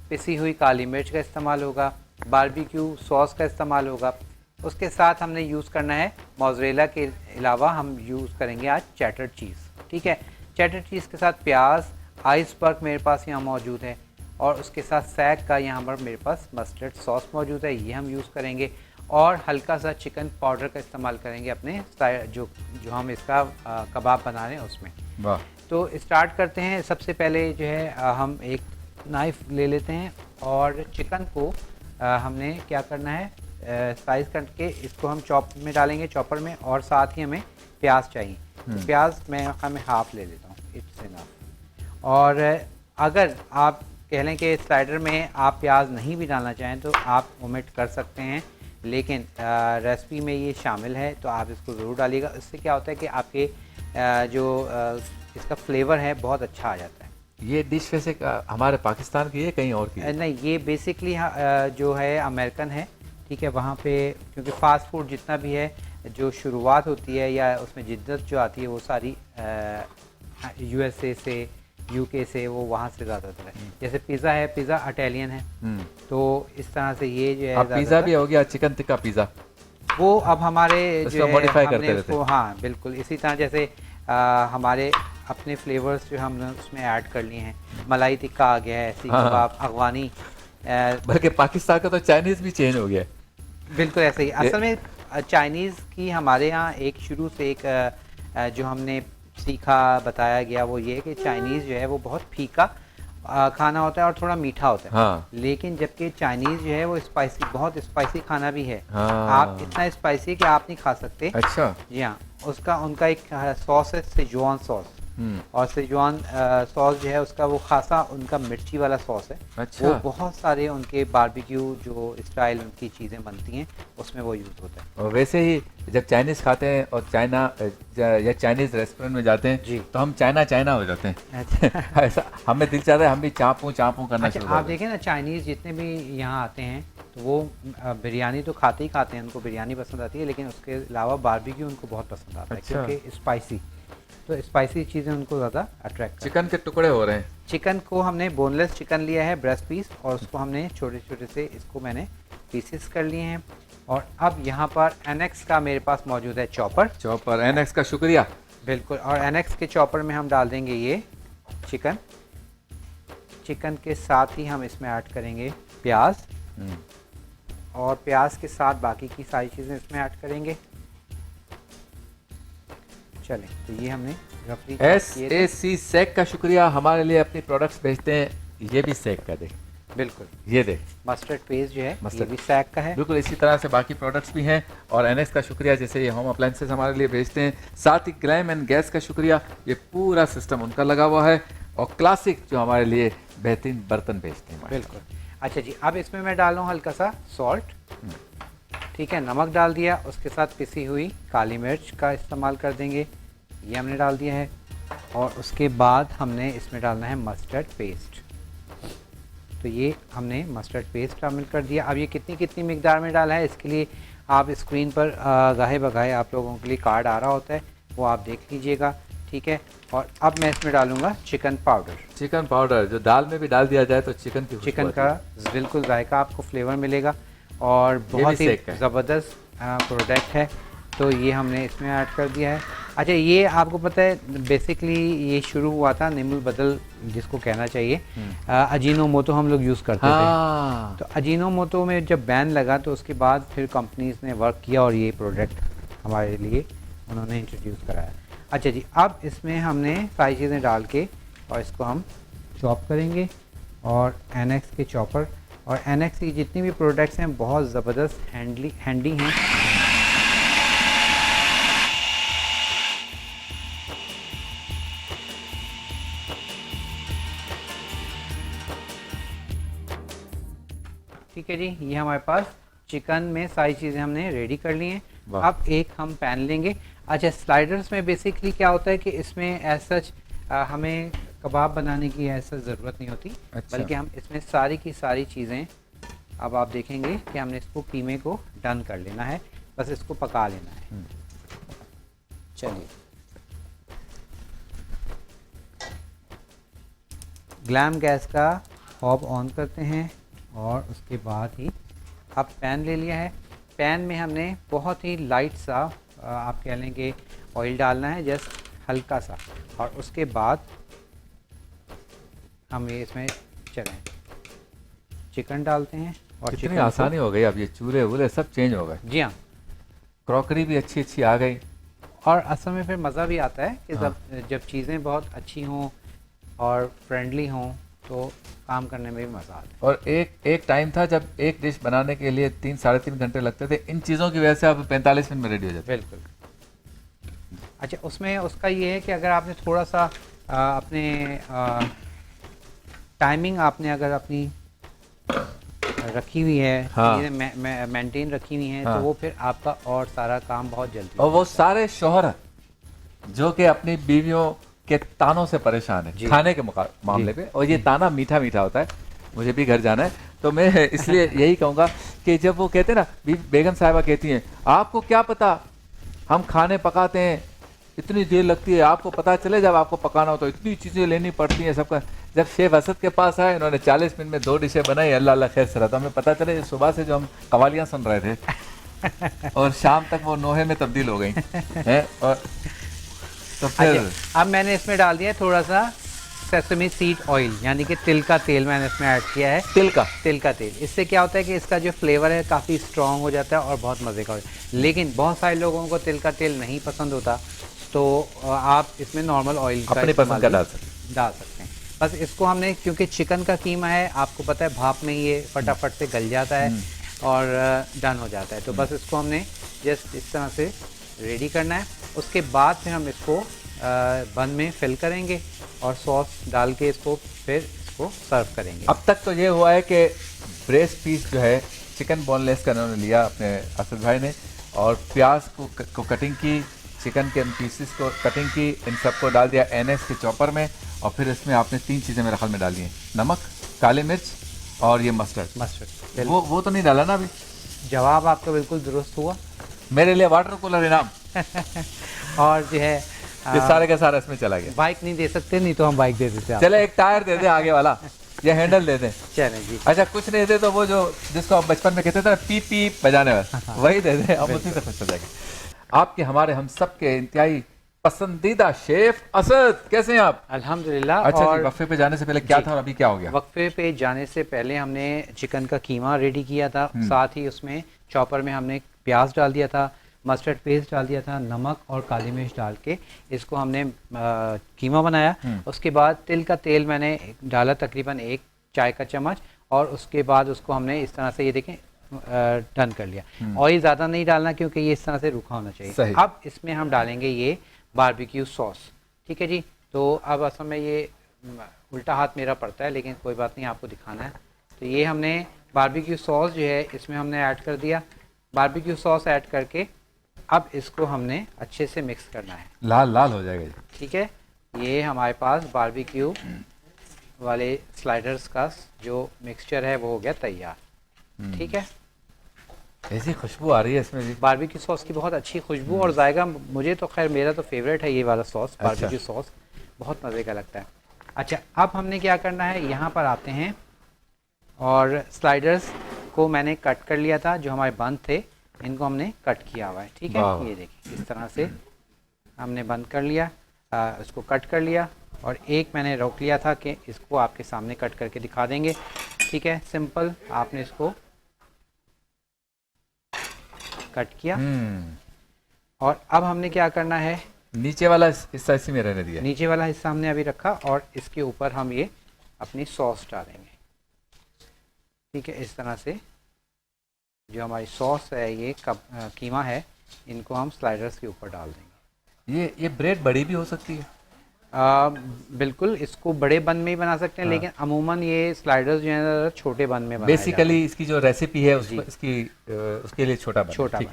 पिसी हुई काली मिर्च का इस्तेमाल होगा, बारबेक्यू सॉस का इस्तेमाल होगा। उसके साथ हमने यूज़ करना है मोज़रेला के अलावा हम यूज़ करेंगे आज चेडर चीज़। ठीक है, चेडर चीज़ के साथ प्याज, आइसबर्ग मेरे पास यहाँ मौजूद है, और उसके साथ सैग का यहाँ पर मेरे पास मस्टर्ड सॉस मौजूद है, ये हम यूज़ करेंगे। और हल्का सा चिकन पाउडर का इस्तेमाल करेंगे अपने जो हम इसका कबाब बना रहे हैं उसमें। वाह। तो स्टार्ट करते हैं। सबसे पहले जो है हम एक नाइफ़ ले लेते हैं और चिकन को हमने क्या करना है, स्लाइस करके इसको हम में डालेंगे, चॉपर में। और साथ ही हमें प्याज चाहिए, तो प्याज मैं हाफ़ ले लेता हूँ, इट्स इनफ। और अगर आप कह लें कि स्लाइडर में आप प्याज नहीं भी डालना चाहें तो आप ओमिट कर सकते हैं, लेकिन रेसिपी में ये शामिल है तो आप इसको ज़रूर डालिएगा। इससे क्या होता है कि आपके इसका फ्लेवर है बहुत अच्छा आ जाता है। ये डिश वैसे हमारे पाकिस्तान की है कहीं और की है? नहीं, ये बेसिकली जो है अमेरिकन है। ठीक है, वहाँ पे क्योंकि फ़ास्ट फूड जितना भी है, जो शुरुआत होती है या उसमें जिद्दत जो आती है वो सारी USA से, UK से, वो वहाँ से ज़्यादातर है। जैसे पिज़्ज़ा है, पिज़्ज़ा इटालियन है, तो इस तरह से ये जो है पिज़्ज़ा भी हो गया, चिकन टिक्का पिज़्ज़ा, वो अब हमारे जो मॉडिफाई हमने करते उसको, हाँ बिल्कुल इसी तरह जैसे हमारे अपने फ्लेवर्स जो हमने उसमें ऐड कर लिए हैं। मलाई टिक्का आ गया है, सीख कबाब, अफगानी, बल्कि पाकिस्तान का तो चाइनीज़ भी चेंज हो गया है। बिल्कुल ऐसे ही। असल में चाइनीज़ की हमारे यहाँ एक शुरू से एक जो हमने सीखा, बताया गया, वो ये कि चाइनीज़ जो है वो बहुत फीका खाना होता है और थोड़ा मीठा होता है। हाँ। लेकिन जबकि चाइनीज़ जो है वो स्पाइसी, बहुत स्पाइसी खाना भी है। हाँ। आप इतना स्पाइसी कि आप नहीं खा सकते। अच्छा। जी हाँ, उनका एक सॉस है सेजुआन सॉस, और सेजुआन सॉस जो है उसका वो खासा उनका मिर्ची वाला सॉस है। अच्छा। वो बहुत सारे उनके बारबेक्यू जो स्टाइल उनकी चीज़ें बनती हैं उसमें वो यूज़ होता है। और वैसे ही जब चाइनीज़ खाते हैं और चाइना या चाइनीज़ रेस्टोरेंट में जाते हैं जी, तो हम चाइना हो जाते हैं। अच्छा। ऐसा हमें दिल चाहता है हम भी चाँपू करना अच्छा, शुरू आप कर दें। देखें ना, चाइनीज़ जितने भी यहाँ आते हैं तो वो बिरयानी तो खाते ही खाते हैं, उनको बिरयानी पसंद आती है, लेकिन उसके अलावा बारबेक्यू उनको बहुत पसंद आता है। अच्छा। क्योंकि स्पाइसी, तो स्पाइसी चीज़ें उनको ज़्यादा अट्रैक्ट। चिकन के टुकड़े हो रहे हैं। चिकन को हमने बोनलेस चिकन लिया है, ब्रेस्ट पीस, और उसको हमने छोटे छोटे से इसको मैंने पीसेस कर लिए हैं। और अब यहाँ पर NX का मेरे पास मौजूद है चॉपर। NX का शुक्रिया। बिल्कुल। और NX के चॉपर में हम डाल देंगे ये चिकन के साथ ही हम इसमें ऐड करेंगे प्याज, और प्याज के साथ बाकी की सारी चीज़ें इसमें ऐड करेंगे। चलें, तो ये हमने SAC सेक का शुक्रिया, हमारे लिए अपनी प्रोडक्ट्स भेजते हैं, ये भी सेक कर दे। बिल्कुल, ये देख मस्टर्ड पेस्ट जो है ये मस्टर्ड। भी सैक का है। बिल्कुल इसी तरह से बाकी प्रोडक्ट्स भी हैं और एनएक्स का शुक्रिया, जैसे ये होम अप्लायंसेस हमारे लिए भेजते हैं, साथ ही ग्लैम एंड गैस का शुक्रिया, ये पूरा सिस्टम उनका लगा हुआ है, और क्लासिक जो हमारे लिए बेहतरीन बर्तन भेजते हैं। बिल्कुल। अच्छा जी, अब इसमें मैं डाल रहा हूँ हल्का सा सॉल्ट, ठीक है, नमक डाल दिया, उसके साथ पिसी हुई काली मिर्च का इस्तेमाल कर देंगे, ये हमने डाल दिया है, और उसके बाद हमने इसमें डालना है मस्टर्ड पेस्ट। तो ये हमने मस्टर्ड पेस्ट शामिल कर दिया। अब ये कितनी कितनी मिकदार में डाला है, इसके लिए आप स्क्रीन पर गाहे बगाहे आप लोगों के लिए कार्ड आ रहा होता है, वो आप देख लीजिएगा, ठीक है। और अब मैं इसमें डालूंगा चिकन पाउडर। चिकन पाउडर जो दाल में भी डाल दिया जाए तो चिकन की चिकन का बिल्कुल जायका आपको फ्लेवर मिलेगा और बहुत ही ज़बरदस्त प्रोडक्ट है, तो ये हमने इसमें ऐड कर दिया है। अच्छा, ये आपको पता है बेसिकली ये शुरू हुआ था निम्बुल बदल जिसको कहना चाहिए, अजीनोमोटो हम लोग यूज़ करते थे, तो अजीनोमोटो में जब बैन लगा तो उसके बाद फिर कंपनीज ने वर्क किया और ये प्रोडक्ट हमारे लिए उन्होंने इंट्रोड्यूस कराया। अच्छा जी, अब इसमें हमने सारी चीज़ें डाल के और इसको हम चॉप करेंगे, और एनएक्स के चॉपर और एनएक्स की जितनी भी प्रोडक्ट्स हैं बहुत ज़बरदस्त हैंडी हैं। ठीक है जी, ये हमारे पास चिकन में सारी चीज़ें हमने रेडी कर ली हैं। अब एक हम पैन लेंगे। अच्छा, स्लाइडर्स में बेसिकली क्या होता है कि इसमें एज सच हमें कबाब बनाने की ऐसा ज़रूरत नहीं होती, बल्कि हम इसमें सारी की सारी चीज़ें, अब आप देखेंगे कि हमने इसको कीमे को डन कर लेना है, बस इसको पका लेना है। चलिए, ग्लैम गैस का हॉब ऑन करते हैं और उसके बाद ही अब पैन ले लिया है। पैन में हमने बहुत ही लाइट सा आप कह लेंगे ऑयल डालना है, जस्ट हल्का सा, और उसके बाद हम ये इसमें चलें चिकन डालते हैं। और कितनी आसानी हो गई, अब ये चूल्हे वूल्हे सब चेंज हो गए। जी हाँ, क्रॉकरी भी अच्छी अच्छी आ गई, और असल में फिर मज़ा भी आता है कि जब चीज़ें बहुत अच्छी हों और फ्रेंडली हों तो काम करने में भी मज़ा आता है। और एक टाइम था जब एक डिश बनाने के लिए 3-3.5 घंटे लगते थे, इन चीज़ों की वजह से अब 45 मिनट में रेडी हो जाते। बिल्कुल। अच्छा, उसमें उसका ये है कि अगर आपने थोड़ा सा अपने टाइमिंग आपने अगर अपनी रखी हुई है, मेंटेन रखी हुई है, तो वो फिर आपका और सारा काम बहुत जल्दी। और वो सारे शौहर जो कि अपनी बीवियों के तानों से परेशान है खाने के मामले पे, और ये ताना मीठा मीठा होता है, मुझे भी घर जाना है, तो मैं इसलिए यही कहूँगा कि जब वो कहते हैं ना, बेगम साहिबा कहती हैं आपको क्या पता हम खाने पकाते हैं इतनी देर लगती है, आपको पता चले जब आपको पकाना हो तो इतनी चीज़ें लेनी पड़ती हैं सबका। जब शेफ असद के पास आए, इन्होंने 40 मिनट में 2 डिशें बनाई, अल्लाह अल्लाह खैर से रहा, तो हमें पता चले सुबह से जो हम कवालियाँ सुन रहे थे और शाम तक वो नोहे में तब्दील हो गई हैं। और तो फिर अब मैंने इसमें डाल दिया थोड़ा सा सेसमी सीड ऑयल, यानी कि तिल का तेल मैंने इसमें ऐड किया है। तिल का तेल, इससे क्या होता है कि इसका जो फ्लेवर है काफ़ी स्ट्रॉन्ग हो जाता है और बहुत मज़े का हो जाता है। लेकिन बहुत सारे लोगों को तिल का तेल नहीं पसंद होता, तो आप इसमें नॉर्मल ऑयल अपनी पसंद का डाल सकते हैं। बस इसको हमने, क्योंकि चिकन का कीमा है आपको पता है भाप में ये फटाफट से गल जाता है और डन हो जाता है, तो बस इसको हमने जस्ट इस तरह से रेडी करना है। उसके बाद फिर हम इसको बन में फिल करेंगे और सॉस डाल के इसको सर्व करेंगे। अब तक तो ये हुआ है कि ब्रेस्ट पीस जो है चिकन बोनलेस का उन्होंने लिया अपने असद भाई ने, और प्याज को कटिंग की, चिकन के पीसेस को कटिंग की, इन सबको डाल दिया एनएक्स के चॉपर में, और फिर इसमें आपने 3 चीज़ें मेरे ख्याल में डाली हैं, नमक, काली मिर्च और ये मस्टर्ड। वो तो नहीं डाला ना अभी? जवाब आपका बिल्कुल दुरुस्त हुआ, मेरे लिए वाटर कूलर इनाम। और जो है ये सारे का सारा इसमें चला गया। बाइक नहीं दे सकते, नहीं तो हम बाइक दे देते। चले एक टायर दे दे आगे वाला, ये हैंडल दे दें। चलें जी। अच्छा, कुछ नहीं दे तो वो जो जिसको आप बचपन में कहते थे ना पीप पीप बजाने वाला, वही दे दें, अब उसी से खुश हो जाएंगे। आपके हमारे हम सब के इंतहाई पसंदीदा शेफ असद, कैसे हैं आप? अल्हम्दुलिल्लाह। अच्छा जी, वक्फे पे जाने से पहले क्या था और अभी क्या हो गया? वक्फे पे जाने से पहले हमने चिकन का कीमा रेडी किया था, साथ ही उसमें चॉपर में हमने प्याज डाल दिया था, मस्टर्ड पेस्ट डाल दिया था, नमक और काली मिर्च डाल के इसको हमने कीमा बनाया। उसके बाद तिल का तेल मैंने डाला तकरीबन 1 चाय का चम्मच, और उसके बाद उसको हमने इस तरह से ये देखें टर्न कर लिया। ऑयल ज़्यादा नहीं डालना क्योंकि ये इस तरह से रूखा होना चाहिए। अब इसमें हम डालेंगे ये बारबेक्यू सॉस, ठीक है जी। तो अब असल में ये उल्टा हाथ मेरा पड़ता है, लेकिन कोई बात नहीं, आपको दिखाना है। तो ये हमने बारबेक्यू सॉस जो है इसमें हमने ऐड कर दिया। बारबेक्यू सॉस ऐड करके अब इसको हमने अच्छे से मिक्स करना है, लाल लाल हो जाएगा, ठीक है। ये हमारे पास बारबेक्यू वाले स्लाइडर्स का जो मिक्सचर है वो हो गया तैयार, ठीक है। ऐसी खुशबू आ रही है इसमें, बारबेक्यू सॉस की बहुत अच्छी खुशबू और जायका, मुझे तो खैर मेरा तो फेवरेट है ये वाला सॉस, बारबेक्यू सॉस बहुत मज़े का लगता है। अच्छा, अब हमने क्या करना है, यहाँ पर आते हैं और स्लाइडर्स को मैंने कट कर लिया था, जो हमारे बंद थे इनको हमने कट किया हुआ है, ठीक है। ये देखिए इस तरह से हमने बंद कर लिया, इसको कट कर लिया, और एक मैंने रोक लिया था कि इसको आपके सामने कट करके दिखा देंगे, ठीक है। सिंपल आपने इसको कट किया, और अब हमने क्या करना है, नीचे वाला हिस्सा इसी में रहने दिया, नीचे वाला हिस्सा हमने अभी रखा, और इसके ऊपर हम ये अपनी सॉस डालेंगे, ठीक है। इस तरह से जो हमारी सॉस है, ये कीमा है, इनको हम स्लाइडर्स के ऊपर डाल देंगे। ये ब्रेड बड़ी भी हो सकती है? बिल्कुल, इसको बड़े बन में ही बना सकते हैं, लेकिन अमूमन ये स्लाइडर्स जो है छोटे बन में बनाए बेसिकली इसकी जो रेसिपी है उसके लिए छोटा बन,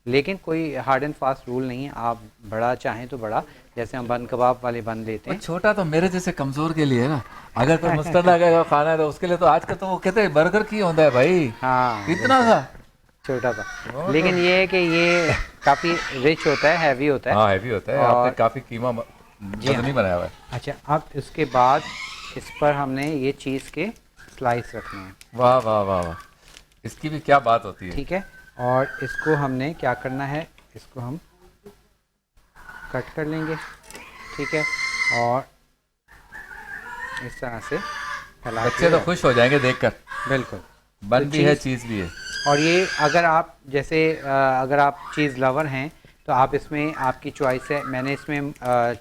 लेकिन कोई हार्ड एंड फास्ट रूल नहीं है, आप बड़ा चाहें तो बड़ा, जैसे हम बन कबाब वाले बन लेते हैं। छोटा तो मेरे जैसे कमजोर के लिए है ना, अगर कोई मुस्तदा का खाना है तो उसके लिए तो आजकल तो वो कहते हैं बर्गर की होता है भाई, हाँ इतना सा छोटा सा, लेकिन ये है कि ये काफ़ी रिच होता है, हैवी होता है। हाँ, हैवी होता है, आपने काफ़ी कीमा नहीं बनाया हुआ है। अच्छा, अब इसके बाद इस पर हमने ये चीज़ के स्लाइस रखने हैं। वाह वाह वाह वाह, इसकी भी क्या बात होती है, ठीक है। और इसको हमने क्या करना है, इसको हम कट कर लेंगे, ठीक है, और इस तरह से फैला। बच्चे तो खुश हो जाएंगे देखकर, बिल्कुल, बन भी है, चीज़ भी है। और ये अगर आप जैसे अगर आप चीज़ लवर हैं तो आप इसमें, आपकी चॉइस है, मैंने इसमें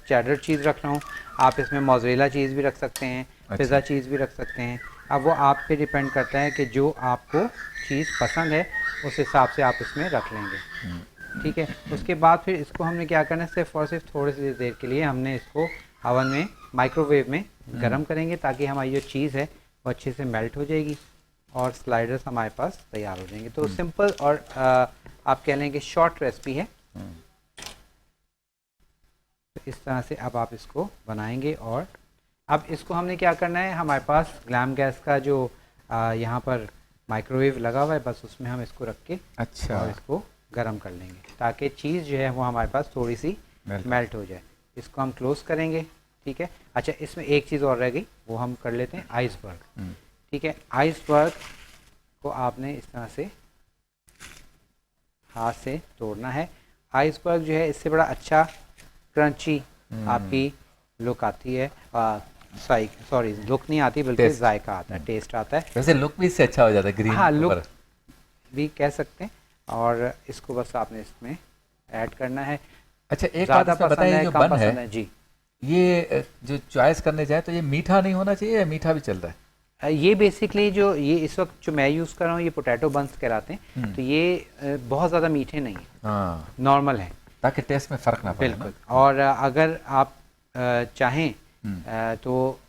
चेडर चीज़ रख रहा हूँ, आप इसमें मोज़रेला चीज़ भी रख सकते हैं, पिज़्ज़ा चीज़ भी रख सकते हैं। अब वो आप पे डिपेंड करता है कि जो आपको चीज़ पसंद है उस हिसाब से आप इसमें रख लेंगे, ठीक है। उसके बाद फिर इसको हमने क्या करना है, सिर्फ और सिर्फ थोड़ी सी देर के लिए हमने इसको ओवन में, माइक्रोवेव में गर्म करेंगे, ताकि हमारी जो चीज़ है वो अच्छे से मेल्ट हो जाएगी और स्लाइडर्स हमारे पास तैयार हो जाएंगे। तो सिंपल और आप कह लें कि शॉर्ट रेसिपी है। तो इस तरह से अब आप इसको बनाएंगे, और अब इसको हमने क्या करना है, हमारे पास ग्लैम गैस का जो यहाँ पर माइक्रोवेव लगा हुआ है, बस उसमें हम इसको रख के अच्छा और इसको गर्म कर लेंगे, ताकि चीज़ जो है वो हमारे पास थोड़ी सी मेल्ट हो जाए। इसको हम क्लोज़ करेंगे, ठीक है। अच्छा, इसमें एक चीज़ और रह गई, वो हम कर लेते हैं आइसबर्ग, ठीक है। आइसबर्ग को आपने इस तरह से हाथ से तोड़ना है। आइसबर्ग जो है इससे बड़ा अच्छा क्रंची आपकी लुक आती है, सॉरी लुक नहीं आती बल्कि जायका आता है, टेस्ट आता है। वैसे लुक भी इससे अच्छा हो जाता है, ग्रीन, हाँ लुक भी कह सकते हैं। और इसको बस आपने इसमें ऐड करना है। अच्छा, एक बात बताइए, जो बन है जी, ये जो चॉइस करने जाए तो ये मीठा नहीं होना चाहिए या मीठा भी चल रहा है? ये बेसिकली जो ये इस वक्त जो मैं यूज़ कर रहा हूँ, ये पोटैटो बंस कहलाते हैं, तो ये बहुत ज़्यादा मीठे नहीं है, हाँ, नॉर्मल है, ताकि टेस्ट में फ़र्क ना पड़े। बिल्कुल। और अगर आप चाहें तो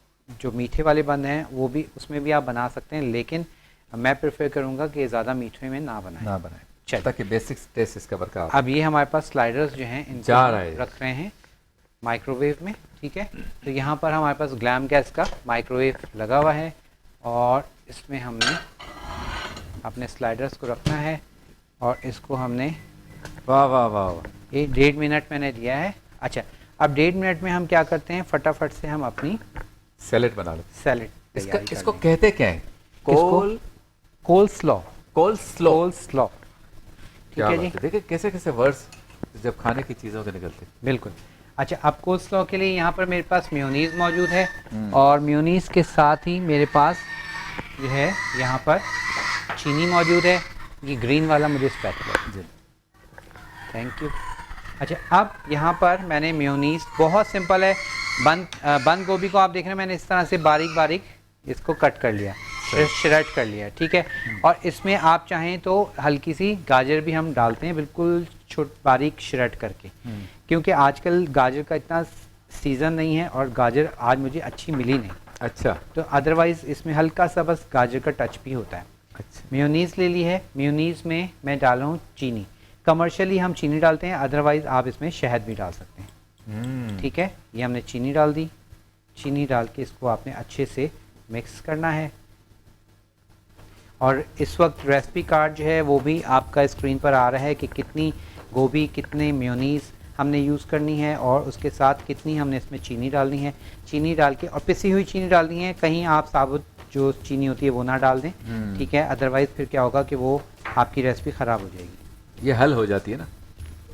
जो मीठे वाले बन हैं वो भी, उसमें भी आप बना सकते हैं, लेकिन मैं प्रेफर करूँगा कि ज़्यादा मीठे में ना बनाएं, ताकि बेसिक टेस्ट इसका बरकरार। अब ये हमारे पास स्लाइडर्स जो हैं इनको रख रहे हैं माइक्रोवेव में, ठीक है। तो यहाँ पर हमारे पास ग्लैम गैस का माइक्रोवेव लगा हुआ है, और इसमें हमने अपने स्लाइडर्स को रखना है, और इसको हमने वाह वाह वाह, ये 1.5 मिनट मैंने दिया है। अच्छा, अब 1.5 मिनट में हम क्या करते हैं, फटाफट से हम अपनी सैलेड बना लेते हैं। सैलेड इसको कहते क्या है? कोलस्लॉ, कोलस्लॉ, ठीक है जी। देखिए कैसे कैसे वर्ड्स जब खाने की चीज़ों के निकलते हैं। बिल्कुल। अच्छा, अब कोलस्लॉ के लिए यहाँ पर मेरे पास मेयोनीज़ मौजूद है, और मेयोनीज़ के साथ ही मेरे पास जो है यहाँ पर चीनी मौजूद है। ये ग्रीन वाला मुझे स्पैटुला जी, थैंक यू। अच्छा, अब यहाँ पर मैंने मेयोनीज़, बहुत सिंपल है, बंद गोभी को आप देख रहे हैं मैंने इस तरह से बारीक बारीक इसको कट कर लिया, श्रेड कर लिया, ठीक है। और इसमें आप चाहें तो हल्की सी गाजर भी हम डालते हैं, बिल्कुल बारीक श्रेड करके, क्योंकि आजकल गाजर का इतना सीज़न नहीं है और गाजर आज मुझे अच्छी मिली नहीं। अच्छा, तो अदरवाइज़ इसमें हल्का सा बस गाजर का टच भी होता है। अच्छा, मेयोनीज़ ले ली है, मेयोनीज़ में मैं डाल रहा हूँ चीनी। कमर्शियली हम चीनी डालते हैं, अदरवाइज़ आप इसमें शहद भी डाल सकते हैं, ठीक है। ये हमने चीनी डाल दी, चीनी डाल के इसको आपने अच्छे से मिक्स करना है। और इस वक्त रेसिपी कार्ड जो है वो भी आपका स्क्रीन पर आ रहा है कि कितनी गोभी, कितने मेयोनीज़ हमने यूज़ करनी है और उसके साथ कितनी हमने इसमें चीनी डालनी है। चीनी डाल के, और पिसी हुई चीनी डालनी है, कहीं आप साबुत जो चीनी होती है वो ना डाल दें, ठीक है। अदरवाइज़ फिर क्या होगा कि वो आपकी रेसिपी ख़राब हो जाएगी। ये हल हो जाती है ना,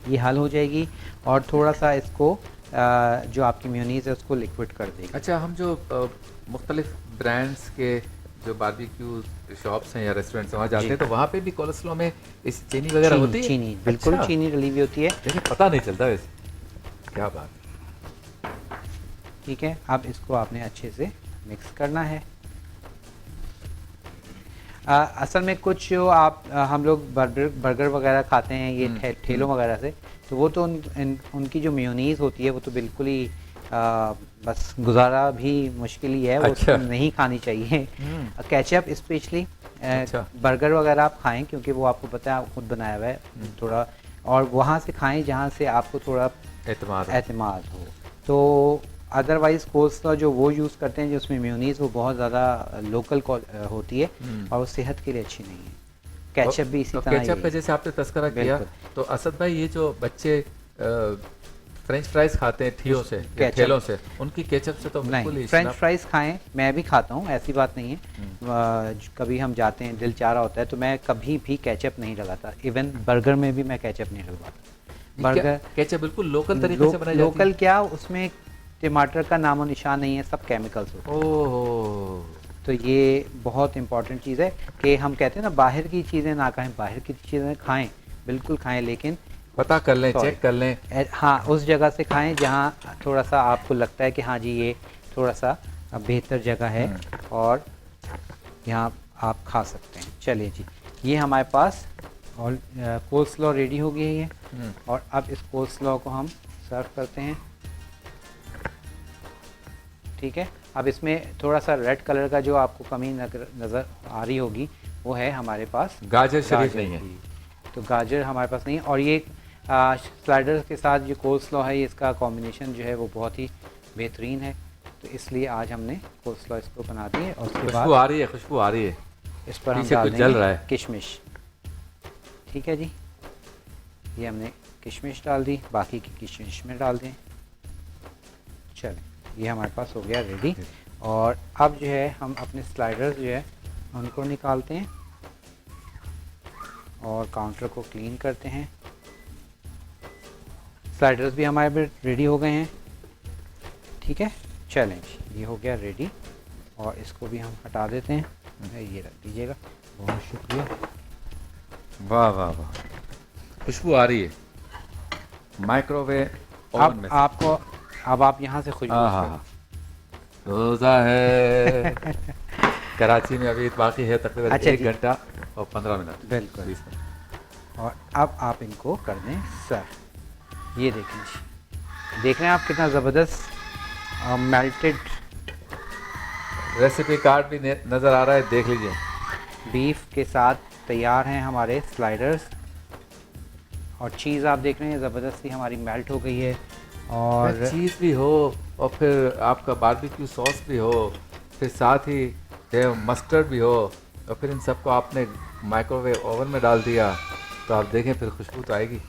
ये हल हो जाएगी और थोड़ा सा इसको जो आपकी मेयोनीज़ है उसको लिक्विड कर देगी। अच्छा, हम जो मुख्तलिफ ब्रांड्स के जो बारबेक्यू शॉप्स हैं या रेस्टोरेंट्स वहाँ जाते हैं तो वहाँ पे भी कोलेस्ट्रॉल में इस चीनी वगैरह होती है? चीनी बिल्कुल, अच्छा। चीनी डली हुई होती है, देखिए पता नहीं चलता वैसे, क्या बात। ठीक है। अब इसको आपने अच्छे से मिक्स करना है। असल में कुछ जो आप हम लोग बर्गर वगैरह खाते हैं ये ठेलों वगैरह से, तो वो तो उनकी जो मेयोनीज़ होती है वो तो बिल्कुल ही बस गुजारा भी मुश्किल ही है, वो अच्छा। तो नहीं खानी चाहिए। केचप स्पेशली अच्छा। बर्गर वगैरह आप खाएं, क्योंकि वो आपको पता है, आप खुद बनाया हुआ है थोड़ा, और वहाँ से खाएं जहाँ से आपको थोड़ा एतमाद हो। तो अदरवाइज़ कोल्स्लॉ जो वो यूज़ करते हैं, जो उसमें मेयोनीज़ वो बहुत ज़्यादा लोकल होती है और वो सेहत के लिए अच्छी नहीं है। केचप भी इसी तरह केचप का जैसे आपने तस्करा किया, तो असद भाई ये जो बच्चे फ्रेंच फ्राइज खाते हैं ठियों से या ठेलों से, उनकी केचप से तो बिल्कुल नहीं। ही फ्रेंच फ्राइज खाएं, मैं भी खाता हूँ, ऐसी बात नहीं है। कभी हम जाते हैं, दिल चाह रहा होता है, तो मैं कभी भी केचप नहीं लगाता। इवन बर्गर में भी मैं केचप नहीं लगवाता। बर्गर केचप बिल्कुल लोकल तरीके से बनाई जाती है। लोकल क्या, उसमें टमाटर का नामो निशान नहीं है, सब केमिकल्स होते हैं। ओह, तो ये बहुत इंपॉर्टेंट चीज़ है कि हम कहते हैं ना, बाहर की चीज़ें ना खाएं, बाहर की चीज़ें खाएं, बिल्कुल खाएं, लेकिन पता कर लें, चेक कर लें। हाँ, उस जगह से खाएं जहाँ थोड़ा सा आपको लगता है कि हाँ जी ये थोड़ा सा बेहतर जगह है और यहाँ आप खा सकते हैं। चलिए जी, ये हमारे पास और कोल्स्लॉ रेडी हो गई है और अब इस कोल्स्लॉ को हम सर्व करते हैं, ठीक है। अब इसमें थोड़ा सा रेड कलर का जो आपको कमी नज़र आ रही होगी वो है हमारे पास गाजर शरीफ नहीं है, तो गाजर हमारे पास नहीं है। और ये स्लाइडर्स के साथ जो कोल्स्लॉ है, इसका कॉम्बिनेशन जो है वो बहुत ही बेहतरीन है, तो इसलिए आज हमने कोल्स्लॉ इसको बना दी है। और उसके बाद खुशबू आ रही है, खुशबू आ रही है, इस पर हम पीछे डाल कुछ जल रहा देंगे है। किशमिश, ठीक है जी। ये हमने किशमिश डाल दी, बाकी की किशमिश में डाल दें। चलें, ये हमारे पास हो गया रेडी। और अब जो है हम अपने स्लाइडर्स जो है उनको निकालते हैं और काउंटर को क्लीन करते हैं। स्लाइडर्स भी हमारे रेडी हो गए हैं, ठीक है। चलें जी, ये हो गया रेडी और इसको भी हम हटा देते हैं। ये रख दीजिएगा, बहुत शुक्रिया। वाह वाह वाह, खुशबू आ रही है माइक्रोवेव ओवन में। आपको अब आप यहाँ से खुशबू हाँ, रोज़ा है कराची में अभी बाकी है तकरीबन अच्छा 1 घंटा और 15 मिनट, बिल्कुल। 20 मिनट। और अब आप इनको कर दें सर्व। ये देखें जी, देख रहे हैं आप कितना ज़बरदस्त मेल्टेड रेसिपी कार्ड भी नज़र आ रहा है, देख लीजिए। बीफ के साथ तैयार हैं हमारे स्लाइडर्स और चीज़ आप देख रहे हैं ज़बरदस्ती हमारी मेल्ट हो गई है। और चीज़ भी हो और फिर आपका बारबेक्यू सॉस भी हो, फिर साथ ही मस्टर्ड भी हो, और फिर इन सबको आपने माइक्रोवेव ओवन में डाल दिया, तो आप देखें फिर खुशबू तो आएगी।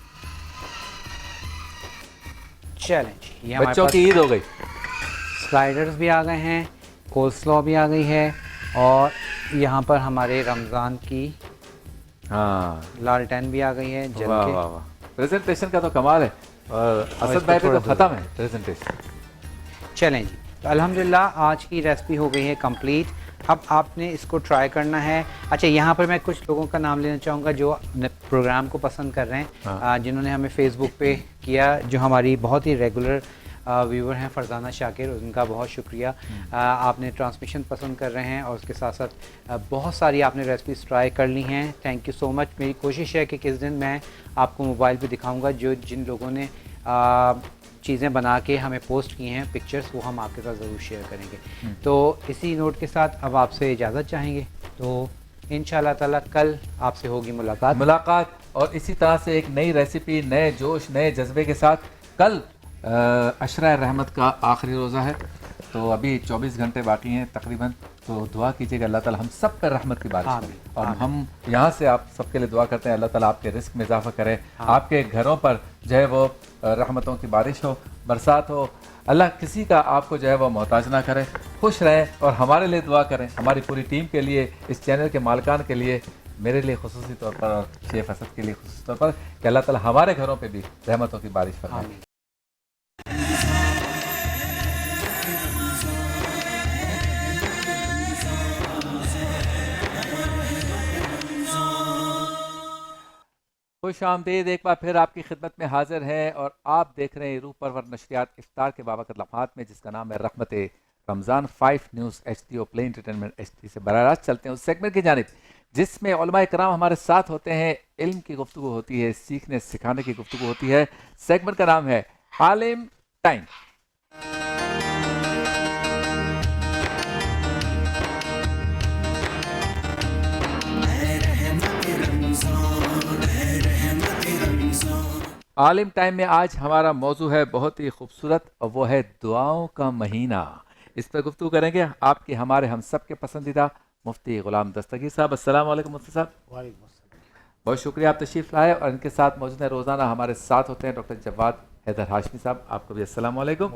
चलें जी, ये हमारे बच्चों पास की ईद हो गई। स्लाइडर्स भी आ गए हैं, कोल्स्लॉ भी आ गई है और यहाँ पर हमारे रमज़ान की हाँ, लालटेन भी आ गई है जल वाह के। वाह वाह, प्रेजेंटेशन का तो कमाल है। और असद इसको भाई पे थोड़ा तो ख़त्म है प्रेजेंटेशन। चलें जी, तो अल्हम्दुलिल्लाह आज की रेसिपी हो गई है कंप्लीट। अब आपने इसको ट्राई करना है। अच्छा, यहाँ पर मैं कुछ लोगों का नाम लेना चाहूँगा जो प्रोग्राम को पसंद कर रहे हैं, जिन्होंने हमें फेसबुक पे किया, जो हमारी बहुत ही रेगुलर व्यूवर हैं फरजाना शाकिर, उनका बहुत शुक्रिया। आपने ट्रांसमिशन पसंद कर रहे हैं और उसके साथ साथ बहुत सारी आपने रेसिपीज ट्राई कर ली हैं। Thank you so much. मेरी कोशिश है कि किस दिन मैं आपको मोबाइल पे दिखाऊंगा जिन लोगों ने चीज़ें बना के हमें पोस्ट की हैं पिक्चर्स, वो हम आपके साथ ज़रूर शेयर करेंगे। तो इसी नोट के साथ अब आपसे इजाज़त चाहेंगे, तो इंशाल्लाह ताला कल आपसे होगी मुलाकात और इसी तरह से एक नई रेसिपी, नए जोश, नए जज्बे के साथ। कल अशरा रहमत का आखिरी रोज़ा है, तो अभी 24 घंटे बाकी हैं तकरीबन, तो दुआ कीजिएगा अल्लाह ताला हम सब पर रहमत की बारिश करे। और हम यहाँ से आप सबके लिए दुआ करते हैं अल्लाह ताला आपके रिस्क में इजाफा करे, आपके घरों पर जो है वो रहमतों की बारिश हो, बरसात हो, अल्लाह किसी का आपको जो है वो मोहताज ना करे, खुश रहें। और हमारे लिए दुआ करें, हमारी पूरी टीम के लिए, इस चैनल के मालिकान के लिए, मेरे लिए खुसूसी तौर पर और शेख असद के लिए खुसूसी तौर पर, कि अल्लाह ताला हमारे घरों पे भी रहमतों की बारिश फरमाए। खुश आमदीद, एक बार फिर आपकी खिदमत में हाजिर है और आप देख रहे हैं रूह परवर नशरियात इफ्तार के बाबरकत लम्हात में, जिसका नाम है रहमत रमज़ान। 5 न्यूज़ HD और प्ले एंटरटेनमेंट HD से बराह रास्त चलते हैं उस सेगमेंट की जानिब जिसमें उलमाए कराम हमारे साथ होते हैं, इल्म की गुफ्तगू होती है, सीखने सिखाने की गुफ्तगू होती है। सेगमेंट का नाम है आलिम टाइम। आलिम टाइम में आज हमारा मौजू है बहुत ही खूबसूरत, और वो है दुआओं का महीना। इस पर गुफ्तगू करेंगे आपके हमारे हम सब के पसंदीदा मुफ्ती गुलाम दस्तगीर साहब। अस्सलाम वालेकुम मुफ्ती साहब। बहुत शुक्रिया आप तशरीफ़ लाए। और इनके साथ मौजूद है, रोज़ाना हमारे साथ होते हैं डॉक्टर जवाद हैदर हाशमी साहब। आपको भी अस्सलाम वालेकुम।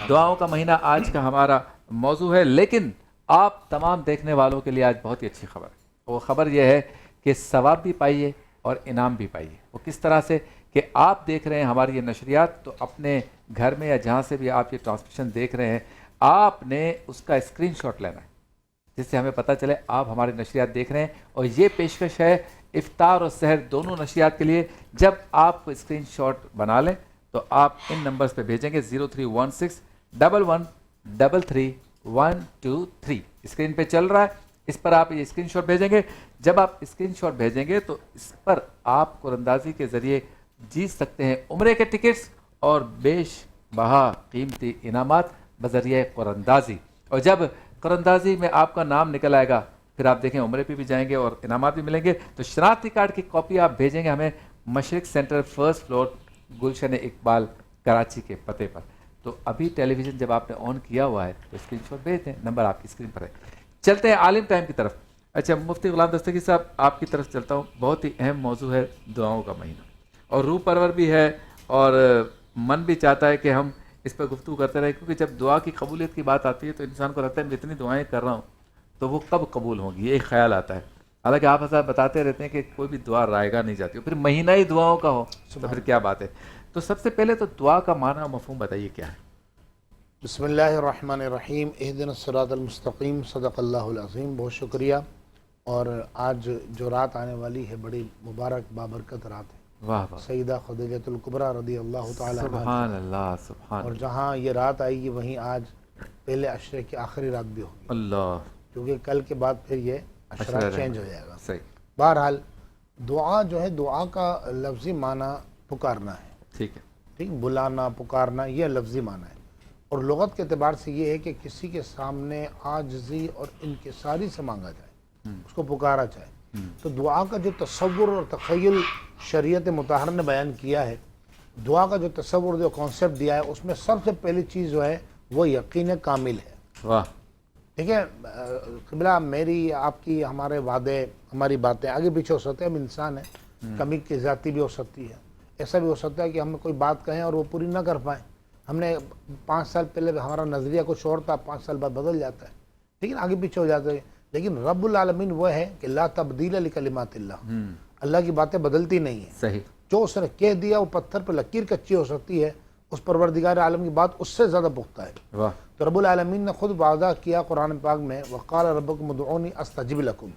दुआओं का महीना आज का हमारा मौजू है, लेकिन आप तमाम देखने वालों के लिए आज बहुत ही अच्छी खबर है। वो खबर यह है कि सवाब भी पाइए और इनाम भी पाइए। वो किस तरह से कि आप देख रहे हैं हमारी ये नशरियात, तो अपने घर में या जहाँ से भी आप ये ट्रांसमिशन देख रहे हैं, आपने उसका स्क्रीनशॉट लेना है, जिससे हमें पता चले आप हमारी नशरियात देख रहे हैं। और ये पेशकश है इफ्तार और सहर दोनों नशरियात के लिए। जब आप स्क्रीनशॉट बना लें तो आप इन नंबर्स पे भेजेंगे 0316 11 33 123। स्क्रीन पे चल रहा है, इस पर आप ये स्क्रीनशॉट भेजेंगे। जब आप स्क्रीनशॉट भेजेंगे तो इस पर आप कुरंदाजी के ज़रिए जीत सकते हैं उम्रे के टिकट्स और बेश बहा कीमती इनामात बजरिए कुरंदाजी। और जब कुरंदाजी में आपका नाम निकल आएगा, फिर आप देखें उम्रे पे भी जाएंगे और इनामात भी मिलेंगे। तो शनाख्ती कार्ड की कॉपी आप भेजेंगे हमें मशरिक सेंटर, 1st फ्लोर, गुलशन इकबाल, कराची के पते पर। तो अभी टेलीविज़न जब आपने ऑन किया हुआ है तो स्क्रीनशॉट भेज दें, नंबर आपकी स्क्रीन पर है। चलते हैं आलिम टाइम की तरफ। अच्छा मुफ्ती गुलाम दस्तगीर साहब, आपकी तरफ चलता हूँ। बहुत ही अहम मौजू है दुआओं का महीना, और रूह परवर भी है, और मन भी चाहता है कि हम इस पर गुफ्तगू करते रहे, क्योंकि जब दुआ की कबूलियत की बात आती है तो इंसान को लगता है मैं इतनी दुआएं कर रहा हूँ तो वो कब कबूल होंगी, ये एक ख्याल आता है। हालांकि आप हज़रात बताते रहते हैं कि कोई भी दुआ रायगा नहीं जाती, फिर महीना ही दुआओं का हो तो फिर क्या बात है। तो सबसे पहले तो दुआ का माना मफ़हूम बताइए क्या है। बिस्मिल्लाहिर्रहमानिर्रहीम, इहदिनस सिरातल मुस्तकीम, सदक़ल्लाहुल अज़ीम। बहुत शुक्रिया। और आज जो रात आने वाली है बड़ी मुबारक बाबरकत रात है। वाह वाह। सईदा खदीजतुल कुबरा रज़ियल्लाहु तआला अन्हा। सुभान अल्लाह, सुभान। और जहाँ ये रात आएगी वहीं आज पहले अशरे की आखिरी रात भी होगी अल्लाह, क्योंकि कल के बाद फिर ये अशरा चेंज हो जाएगा। सही। बहरहाल दुआ जो है, दुआ का लफ्ज़ी माना पुकारना है। ठीक है, ठीक, बुलाना, पुकारना, यह लफ्ज़ी माना है। और लुगत के अतबार से ये है कि किसी के सामने आजिज़ी और इनकिसारी से मांगा जाए, उसको पुकारा जाए। तो दुआ का जो तसव्वुर और तख़य्युल शरीयत मुतहर ने बयान किया है, दुआ का जो तसव्वुर, जो कॉन्सेप्ट दिया है, उसमें सबसे पहली चीज़ जो है वो यकीन कामिल है। वाह। ठीक है क़िबला, मेरी आपकी, हमारे वादे, हमारी बातें आगे पीछे हो सकते हैं, हम इंसान हैं, कमी की ज़्यादती भी हो सकती है। ऐसा भी हो सकता है कि हम कोई बात कहें और वो पूरी ना कर पाएँ। हमने 5 साल पहले हमारा नज़रिया कुछ और था, 5 साल बाद बदल जाता है, लेकिन आगे पीछे हो जाता है। लेकिन रब्बुल आलमीन वो है कि ला तब्दील लिकलिमातिल्लाह, अल्लाह की बातें बदलती नहीं है। सही। जो उसने कह दिया वो पत्थर पर लकीर कच्ची हो सकती है, उस परवरदिगार आलम की बात उससे ज़्यादा पुख्ता है। वाह। तो रब्बुल आलमीन ने खुद वादा किया कुरान पाक में, वक़ाल रब्बुकुम उदऊनी अस्तजिब लकुम,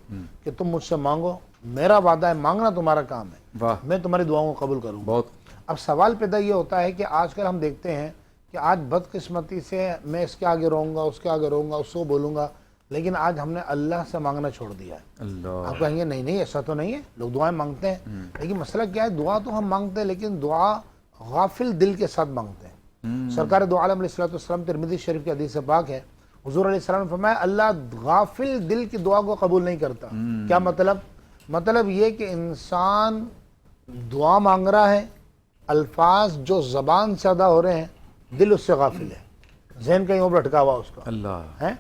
कि तुम मुझसे मांगो, मेरा वादा है, मांगना तुम्हारा काम है, वाह, मैं तुम्हारी दुआओं को कबूल करूँगा। बहुत। अब सवाल पैदा ये होता है कि आजकल हम देखते हैं कि आज बदकिस्मती से मैं इसके आगे रहूँगा, उसके आगे रहूँगा, उसको बोलूँगा, लेकिन आज हमने अल्लाह से मांगना छोड़ दिया है। अल्लाह। आप कहेंगे नहीं नहीं ऐसा तो नहीं है, लोग दुआएं मांगते हैं, लेकिन मसला क्या है, दुआ तो हम मांगते हैं लेकिन दुआ गाफिल दिल के साथ मांगते हैं। सरकार दो आलम अलैहिस्सलाम तिरमिज़ी शरीफ की हदीस पाक है, हुजूर अलैहिस्सलाम ने फरमाया अल्लाह गाफिल दिल की दुआ को कबूल नहीं करता। क्या मतलब? मतलब ये कि इंसान दुआ मांग रहा है, अल्फाज जो ज़बान से अदा हो रहे हैं, दिल उससे गाफिल है, जहन कहीं और भटका हुआ उसका अल्लाह है।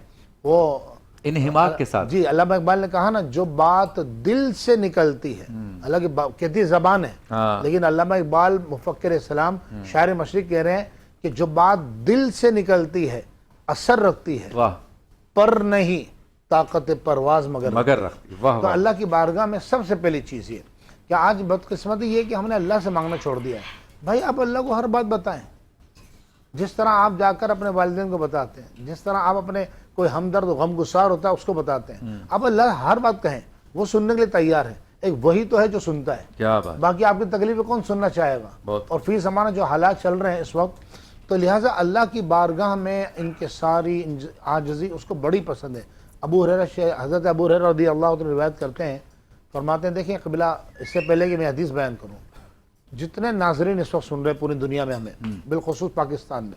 वो इन्हिमाक के साथ जी अल्लामा इकबाल ने कहा ना, जो बात दिल से निकलती है, हालांकि कहती ज़बान है, लेकिन अल्लामा इकबाल मुफक्किर इस्लाम शायर मशरिक कह रहे हैं कि जो बात दिल से निकलती है असर रखती है, वाह, पर नहीं ताकत परवाज मगर रखती। वाह, तो वाह। अल्लाह की बारगाह में सबसे पहली चीज़ ये कि आज बदकिस्मती ये कि हमने अल्लाह से मांगना छोड़ दिया है। भाई आप अल्लाह को हर बात बताएं, जिस तरह आप जाकर अपने वालिदैन को बताते हैं, जिस तरह आप अपने कोई हमदर्द गम गुस्सार होता है उसको बताते हैं, आप अल्लाह हर बात कहें, वो सुनने के लिए तैयार है। एक वही तो है जो सुनता है, क्या बात। बाकी आपकी तकलीफ कौन सुनना चाहेगा। और फीस हमारा जो हालात चल रहे हैं इस वक्त, तो लिहाजा अल्लाह की बारगाह में इनके सारी आजिज़ी उसको बड़ी पसंद है। अबू हुरैरा हज़रत अबू हुरैरा रज़ियल्लाहु अन्हु रिवायत करते हैं, फरमाते हैं, देखिए कबिला, इससे पहले कि मैं हदीस बयान करूँ, जितने नाज़रीन इस वक्त सुन रहे पूरी दुनिया में हमें, बिलखुसूस पाकिस्तान में,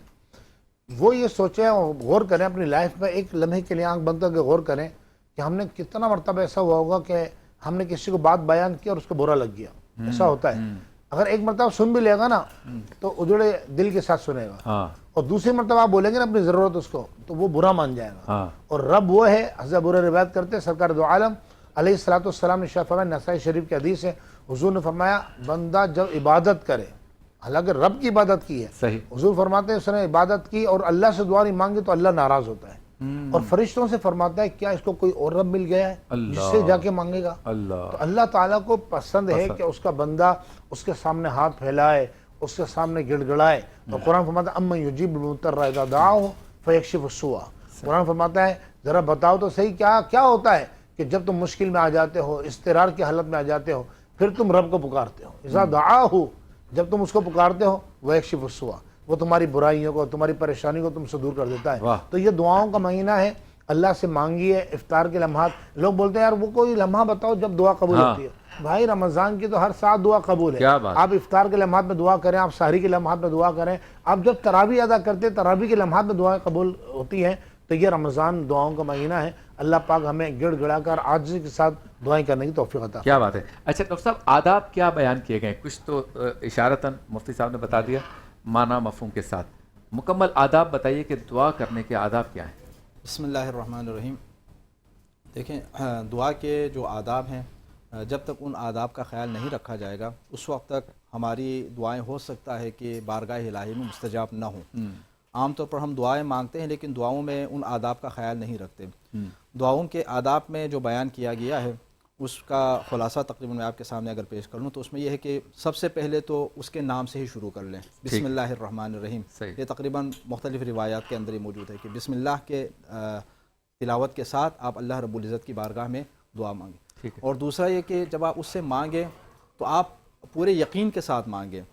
वो ये सोचें और गौर करें अपनी लाइफ में, एक लम्हे के लिए आंख बंद करके गौर करें कि हमने कितना मरतबा ऐसा हुआ होगा कि हमने किसी को बात बयान की और उसको बुरा लग गया। ऐसा होता है। अगर एक मरतबा सुन भी लेगा ना तो उजड़े दिल के साथ सुनेगा, और दूसरी मरतबा आप बोलेंगे ना अपनी ज़रूरत उसको, तो वो बुरा मान जाएगा। और रब वो है, हज़रत बुरा रिवायत करते हैं, सरकार दो आलम अलैहिस्सलाम ने शाह फरमाया, नसाई शरीफ की हदीस है, हुजूर ने फरमाया बंदा जब इबादत करे, हालांकि रब की इबादत की है, सही, हुजूर फरमाते हैं उसने इबादत की और अल्लाह से दुआ नहीं मांगी तो अल्लाह नाराज होता है। और फरिश्तों से फरमाता है क्या इसको कोई और रब मिल गया है जिससे जाके मांगेगा। तो अल्लाह ताला को पसंद है कि उसका बंदा उसके सामने हाथ फैलाए, उसके सामने गिड़गिड़ाए। और कुरान फरमाता है अम्मा युजीबुल मुत्तर इज़ा दआहु फयक्शिफु सुआ। कुरान फरमाता है जरा बताओ तो सही क्या क्या होता है कि जब तुम मुश्किल में आ जाते हो, इस्तिरार की हालत में आ जाते हो, फिर तुम रब को पुकारते हो। इज़ा दआहु, जब तुम उसको पुकारते हो, वयक्शिफु सुआ, वो तुम्हारी बुराइयों को, तुम्हारी परेशानी को तुमसे दूर कर देता है। तो ये दुआओं का महीना है, अल्लाह से मांगिए। इफ्तार के लम्हात, लोग बोलते हैं यार वो कोई लम्हा बताओ जब दुआ कबूल होती है। भाई रमज़ान की तो हर साथ दुआ कबूल है। आप इफ्तार के लम्हात में दुआ करें, आप सहरी के लम्हात में दुआ करें, आप जब तरावी अदा करते हैं तरावी के लम्हात में दुआ कबूल होती हैं। तो ये रमज़ान दुआओं का महीना है। अल्लाह पाक हमें गिड़गिड़ा कर आजिज़ी के साथ दुआएं करने की तौफीक अता। क्या बात है। अच्छा डॉक्टर साहब, आदाब क्या बयान किए गए? कुछ तो इशारतन मुफ्ती साहब ने बता दिया, माना मफहूम के साथ मुकम्मल आदाब बताइए कि दुआ करने के आदाब क्या हैं। बिस्मिल्लाहिर्रहमानिर्रहीम। देखें, दुआ के जो आदाब हैं, जब तक उन आदाब का ख्याल नहीं रखा जाएगा उस वक्त तक हमारी दुआएं हो सकता है कि बारगाह इलाही में मुस्तजाब ना हों। आमतौर पर हम दुआएं मांगते हैं लेकिन दुआओं में उन आदाब का ख्याल नहीं रखते। दुआओं के आदाब में जो बयान किया गया है उसका खुलासा तकरीबन मैं आपके सामने अगर पेश कर लूँ तो उसमें यह है कि सबसे पहले तो उसके नाम से ही शुरू कर लें, बिस्मिल्लाहिर्रहमानिर्रहीम। ये तकरीबन मुख्तलिफ रिवायात के अंदर ही मौजूद है कि बिस्मिल्लाह के तिलावत के साथ आप अल्लाह रब्बुल इज़्ज़त की बारगाह में दुआ मांगें। और दूसरा ये कि जब आप उससे मांगें तो आप पूरे यकीन के साथ मांगें,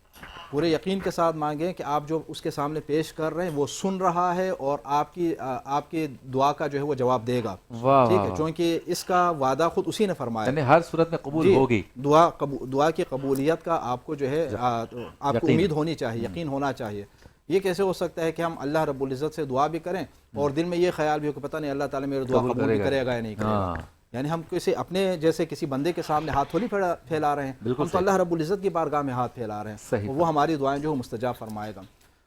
पूरे यकीन के साथ मांगें कि आप जो उसके सामने पेश कर रहे हैं वो सुन रहा है और आपकी दुआ का जो है वो जवाब देगा। ठीक है, क्योंकि इसका वादा खुद उसी ने फरमाया, यानी हर सूरत में कबूल होगी। दुआ की कबूलियत का आपको जो है आपको उम्मीद होनी चाहिए, यकीन होना चाहिए। ये कैसे हो सकता है कि हम अल्लाह रब्बुल इज़्ज़त से दुआ भी करें और दिल में ये ख्याल भी हो कि पता नहीं अल्लाह ताला मेरी दुआ कबूल भी करेगा या नहीं करेगा। यानी हम किसी अपने जैसे किसी बंदे के सामने हाथ थोड़ी फैला रहे हैं, हम तो अल्लाह रब्बुल इज़्ज़त की बारगाह में हाथ फैला रहे हैं, वो हमारी दुआएं जो मुस्तजाब फरमाएगा।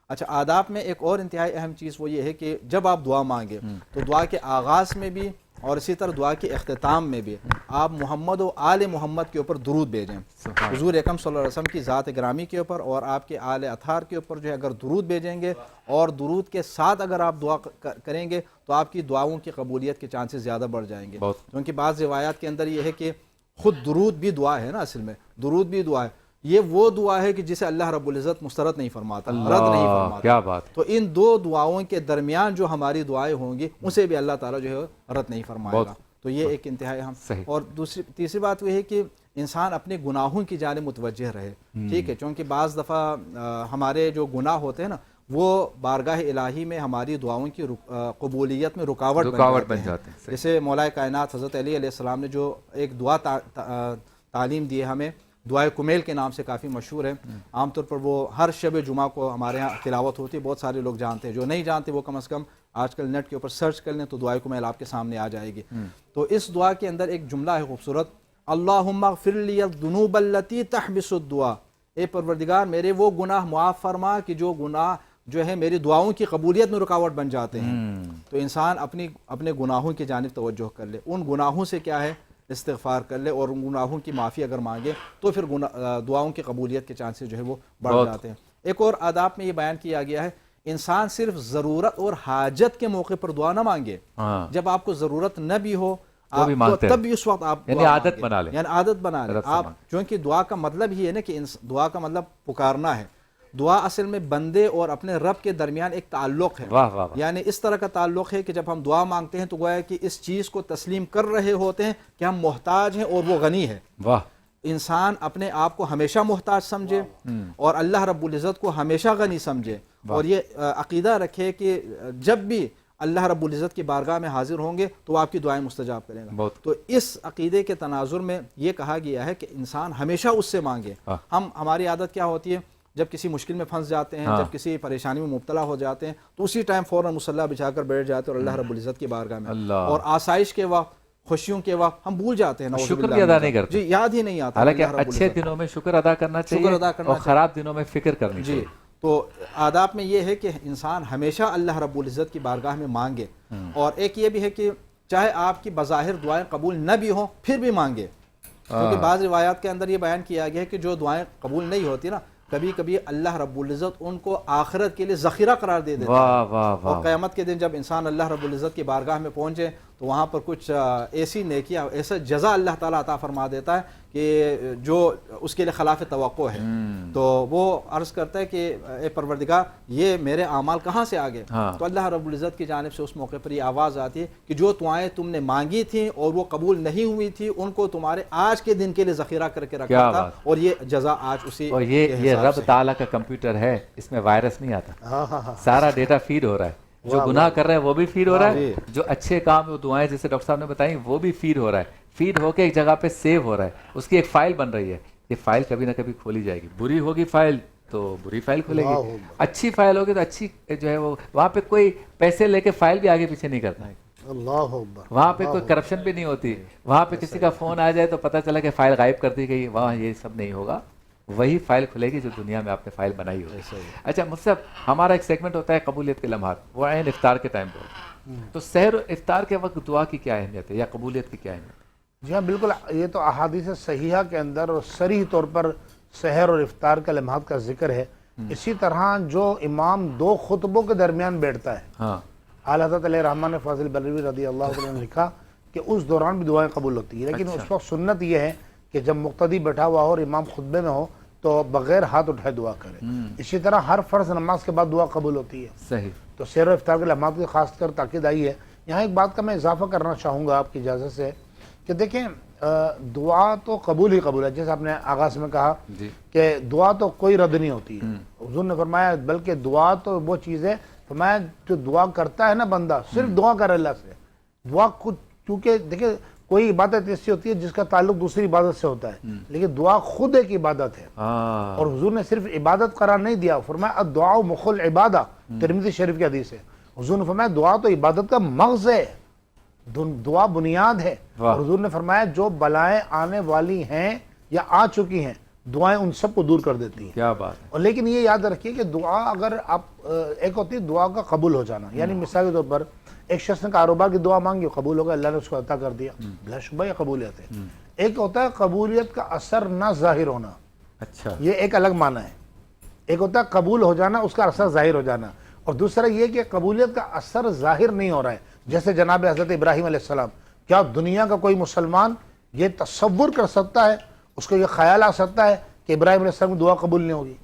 अच्छा, आदाब में एक और इंतहाई अहम चीज़ वो ये है कि जब आप दुआ मांगे तो दुआ के आगाज़ में भी और इसी तरह दुआ के अख्ताम में भी आप मोहम्मद और आले मोहम्मद के ऊपर दुरूद भेजें। हुज़ूर अकरम सल्लल्लाहु अलैहि वसल्लम की ज़ात ग्रामी के ऊपर और आपके आले अथार के ऊपर जो है अगर दुरूद भेजेंगे और दुरूद के साथ अगर आप दुआ करेंगे तो आपकी दुआओं की कबूलियत के चांसेस ज़्यादा बढ़ जाएंगे। क्योंकि बाज़ रिवायात के अंदर ये है कि खुद दुरूद भी दुआ है ना, असल में दुरूद भी दुआ है। ये वो दुआ है कि जिसे अल्लाह रब्बुल इज़्ज़त मुस्तरद नहीं फरमाता, रद्द नहीं फरमाता। क्या बात। तो इन दो दुआओं के दरमियान जो हमारी दुआएं होंगी उसे भी अल्लाह ताला जो है रद्द नहीं फरमाएगा। तो ये एक इंतहाई हम। और तीसरी बात वह है कि इंसान अपने गुनाहों की जानिब मुतवज्जह रहे। ठीक है, क्योंकि बाज़ दफ़ा हमारे जो गुनाह होते हैं ना वो बारगाह इलाही में हमारी दुआओं की कबूलियत में रुकावट बन जाते हैं। जैसे मौलाए कायनात हज़रत अली अलैहिस्सलाम ने जो एक दुआ तालीम दी है हमें, दुआए कुमेल के नाम से काफ़ी मशहूर है। आमतौर पर वो हर शब जुमा को हमारे यहाँ तिलावत होती है, बहुत सारे लोग जानते हैं। जो नहीं जानते वो कम अज़ कम आजकल नेट के ऊपर सर्च कर लें तो दुआए कुमेल आपके सामने आ जाएगी। तो इस दुआ के अंदर एक जुमला है खूबसूरत, अल्लाहुम्मा ग़फ़िर लिया ज़ुनूबल्लती तहबिसुद्दुआ, ए परवरदिगार मेरे वो गुनाह मुआफ़ फरमा कि जो गुनाह जो है मेरी दुआओं की कबूलियत में रुकावट बन जाते हैं। तो इंसान अपने गुनाहों की जानिब तवज्जो कर ले, उन गुनाहों से क्या है इस्तिग़फ़ार कर ले और उन गुनाहों की माफ़ी अगर मांगे तो फिर दुआओं की कबूलियत के चांसेस जो है वो बढ़ जाते हैं। एक और आदाब में ये बयान किया गया है, इंसान सिर्फ ज़रूरत और हाजत के मौके पर दुआ ना मांगे, जब आपको ज़रूरत न भी हो तब भी उस वक्त आप आदत बना लें, यानी आदत बना लें आप, क्योंकि दुआ का मतलब ही है ना कि दुआ का मतलब पुकारना है। दुआ असल में बंदे और अपने रब के दरमियान एक ताल्लुक है। वाह वाह वाह। यानी इस तरह का ताल्लुक है कि जब हम दुआ मांगते हैं तो गोया कि इस चीज़ को तस्लीम कर रहे होते हैं कि हम मोहताज हैं और वो गनी है। वाह। इंसान अपने आप को हमेशा मोहताज समझे और अल्लाह रब्बुल इज़्ज़त को हमेशा गनी समझे और ये अकीदा रखे कि जब भी अल्लाह रब्बुल इज़्ज़त की बारगाह में हाजिर होंगे तो आपकी दुआएं मुस्तजाब करेगा। तो इस अकीदे के तनाजुर में ये कहा गया है कि इंसान हमेशा उससे मांगे। हमारी आदत क्या होती है, जब किसी मुश्किल में फंस जाते हैं, जब किसी परेशानी में मुब्तला हो जाते हैं तो उसी टाइम फ़ौरन मुसल्ला बिछाकर बैठ जाते हैं और अल्लाह रब्बुल इज़्ज़त की बारगाह में और आसाइश के वक्त, खुशियों के वक्त हम भूल जाते हैं, शुक्र भी अदा नहीं करते जी, याद ही नहीं आता। हालांकि अच्छे दिनों में शुक्र अदा करना चाहिए और ख़राब दिनों में फिक्र करनी चाहिए। तो आदाब में ये है कि इंसान हमेशा अल्लाह रब्बुल इज़्ज़त की बारगाह में मांगे और एक ये भी है कि चाहे आपकी बज़ाहिर दुआएं कबूल न भी हों फिर भी मांगे, क्योंकि बाज़ रिवायात के अंदर ये बयान किया गया है कि जो दुआएं कबूल नहीं होती ना, कभी कभी अल्लाह रब्बुल इज़्ज़त उनको आखिरत के लिए ज़ख़ीरा करार दे देता है और क़यामत के दिन जब इंसान अल्लाह रब्बुल इज़्ज़त की बारगाह में पहुँचे तो वहाँ पर कुछ ऐसी नेकियां, ऐसा जज़ा अल्लाह ताला अता फरमा देता है कि जो उसके लिए खिलाफ तवक्को है। तो वो अर्ज़ करता है कि ए परवरदिगार ये मेरे आमाल कहाँ से आ गए। तो अल्लाह रब्बुल इज़्ज़त की जानिब से उस मौके पर ये आवाज़ आती है कि जो दुआएं तुमने मांगी थी और वो कबूल नहीं हुई थी उनको तुम्हारे आज के दिन के लिए ज़ख़ीरा करके रखा था और ये जज़ा आज उसी। और ये रब ताला का कंप्यूटर है, इसमें वायरस नहीं आता, सारा डेटा फीड हो रहा है। जो गुनाह कर रहे हैं वो भी फीड हो रहा है, जो अच्छे काम वो दुआएं जैसे डॉक्टर साहब ने बताई वो भी फीड हो रहा है, फीड होके एक जगह पे सेव हो रहा है, उसकी एक फाइल बन रही है। ये फाइल कभी ना कभी खोली जाएगी, बुरी होगी फाइल तो बुरी फाइल खुलेगी, अच्छी फाइल होगी तो अच्छी जो है वो, वहाँ पे कोई पैसे लेके फाइल भी आगे पीछे नहीं करता है, वहाँ पे कोई करप्शन भी नहीं होती, वहाँ पे किसी का फोन आ जाए तो पता चला कि फाइल गायब कर दी गई, वहाँ ये सब नहीं होगा, वही फाइल खुलेगी जो दुनिया में आपने फाइल बनाई हो। अच्छा मुझसे हमारा एक सेगमेंट होता है कबूलियत के लम्हात, वो आए इफ्तार के टाइम पर, तो सहर इफ्तार के वक्त दुआ की क्या अहमियत है या कबूलियत की क्या अहमियत है? जी हाँ बिल्कुल, ये तो अहादीस सहीहा के अंदर और सरीह तौर पर सहर और इफ्तार के लम्हात का जिक्र है। इसी तरह जो इमाम दो खुतबों के दरमियान बैठता है, आला हज़रत अलैहि रहमान फ़ाज़िल बरेलवी रज़ी अल्लाह अन्हु ने लिखा कि उस दौरान भी दुआएं कबूल होती है, लेकिन उस वक्त सुन्नत यह है कि जब मुक्तदी बैठा हुआ हो और इमाम खुतबे में हो तो बगैर हाथ उठाए दुआ करे। इसी तरह हर फ़र्ज़ नमाज के बाद दुआ कबूल होती है। सही। तो सहर और इफ्तार के लम्हात की खासकर ताकीद आई है। यहाँ एक बात का मैं इजाफा करना चाहूँगा आपकी इजाज़त से कि देखें दुआ तो कबूल ही कबूल है, जैसे आपने आगाज़ में कहा कि दुआ तो कोई रद्द नहीं होती है। हुज़ूर ने फरमाया बल्कि दुआ तो वो चीज़ है, फरमाया जो दुआ करता है ना बंदा, सिर्फ दुआ कर अल्लाह से, दुआ खुद, क्योंकि देखिए कोई इबादत ऐसी होती है जिसका ताल्लुक दूसरी इबादत से होता है, लेकिन दुआ खुद एक इबादत है। और हुजूर ने सिर्फ इबादत करार नहीं दिया, फरमाया दुआ मुखुल इबादा, तिरमिज़ी शरीफ की हदीस है। हुजूर ने फरमाया दुआ तो इबादत का मग़ज़ है, दुआ बुनियाद है। और हुजूर ने फरमाया जो बलाएं आने वाली हैं या आ चुकी हैं दुआएं उन सब को दूर कर देती हैं। क्या बात है। और लेकिन ये याद रखिए कि दुआ अगर आप एक होती है दुआ का कबूल हो जाना, यानी मिसाल के तौर पर एक शख्स ने कारोबार की दुआ मांगी, कबूल हो गया, अल्लाह ने उसको अता कर दिया, बिलाशुबह ये कबूलियत है। एक होता है कबूलियत का असर ना जाहिर होना, अच्छा ये एक अलग माना है। एक होता है कबूल हो जाना, उसका असर जाहिर हो जाना, और दूसरा ये कि कबूलियत का असर जाहिर नहीं हो रहा है। जैसे जनाब हज़रत इब्राहीम अलैहिस्सलाम, क्या दुनिया का कोई मुसलमान ये तसव्वुर कर सकता है, उसको ये ख्याल आ सकता है कि इब्राहीम अलैहिस्सलाम की दुआ कबूल नहीं होगी?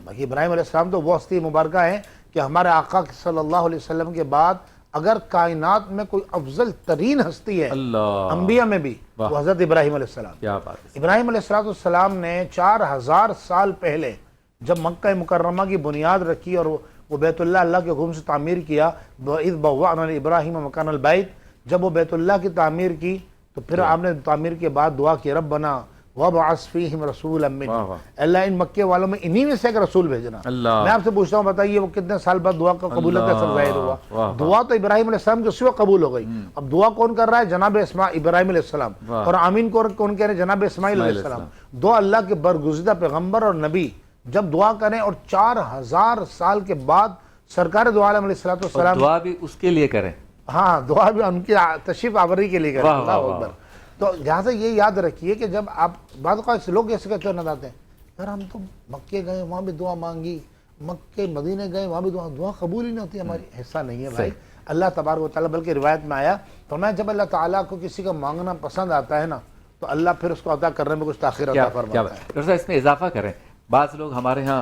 बाकी इब्राहीम अलैहिस्सलाम तो वो हस्ती मुबारक है कि हमारे आका सल्लल्लाहु अलैहि वसल्लम के बाद अगर कायनात में कोई अफजल तरीन हस्ती है अंबिया में भी, वो हज़रत इब्राहीम अलैहिस्सलाम। क्या बात है। इब्राहीम अलैहिस्सलाम ने 4000 साल पहले जब मक्का मुकर्रमा की बुनियाद रखी और वो बैतुल्लाह अल्लाह के हुक्म से तामीर किया। इज़ बव्वअना इब्राहीम मकानल बैत, जब वो बैतुल्लाह की तामीर की तो फिर आपने तामीर के बाद दुआ की, रब्बना वबअस फीहिम रसूलन मिनहुम, अल्लाह इन मक्के वालों में इन्हीं में से एक रसूल भेजना। मैं आपसे पूछता हूँ, बताइए वो कितने साल बाद दुआ का कबूलियत का असर जाहिर हुआ? दुआ तो इब्राहिम अलैहिस्सलाम के सिवा कबूल हो गई। अब दुआ कौन कर रहा है? जनाब इब्राहिम अलैहिस्सलाम, और आमीन कौन कह रहे हैं? जनाब इस्माइल अलैहिस्सलाम। दो अल्लाह के बरगुज़िदा पैगम्बर और नबी जब दुआ करें और 4000 साल के बाद सरकार दो आलम अलैहिस्सलाम दुआ भी उसके लिए करें। हाँ, दुआ भी उनकी तशरीफ आवरी के लिए करें। अल्लाह अकबर। तो यहाँ से ये याद रखिए कि जब आप बाद लोग ऐसे कहते हो आते हैं, यार हम तो मक्के गए वहाँ भी दुआ मांगी, मक्के मदीने गए वहाँ भी दुआ कबूल ही नहीं होती हमारी। ऐसा नहीं है भाई, अल्लाह तबारक व तआला, बल्कि रिवायत में आया तो मैं जब अल्लाह ताला को किसी का मांगना पसंद आता है ना तो अल्लाह फिर उसको अता करने में कुछ ताखिर अता फरमाता है। डॉक्टर साहब इसमें इजाफा करें, बाज़ लोग हमारे यहाँ,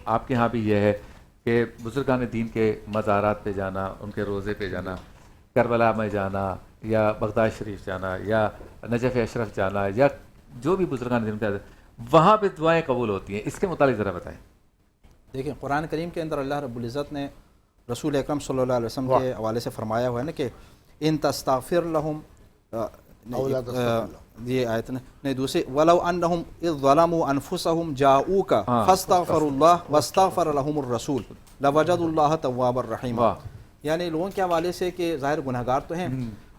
आपके यहाँ भी ये है कि बुजुर्गान दीन के मज़ारात पे जाना, उनके रोज़े पे जाना, करबला में जाना या बगदाद शरीफ जाना या नजफ़ अशरफ जाना या जो भी बुजुर्गान दीन का, वहाँ पे दुआएं कबूल होती हैं, इसके मुतालिक ज़रा बताएं। देखिए कुरान करीम के अंदर अल्लाह रब्बुल इज़्ज़त ने रसूल अकरम सल्लल्लाहु अलैहि वसल्लम के हवाले से फरमाया हुआ है ना कि इन तस्तग़फिर लहुम, ये आयत ने दूसरी, वलौ अन्नहुम इज़ ज़लमू अनफुसहुम जाऊका फस्तग़फरुल्लाह वस्तग़फर लहुमुर रसूल लवजदुल्लाह तव्वाबर रहीमा। यानी लोगों के हवाले से कि ज़ाहिर गुनहगार तो हैं,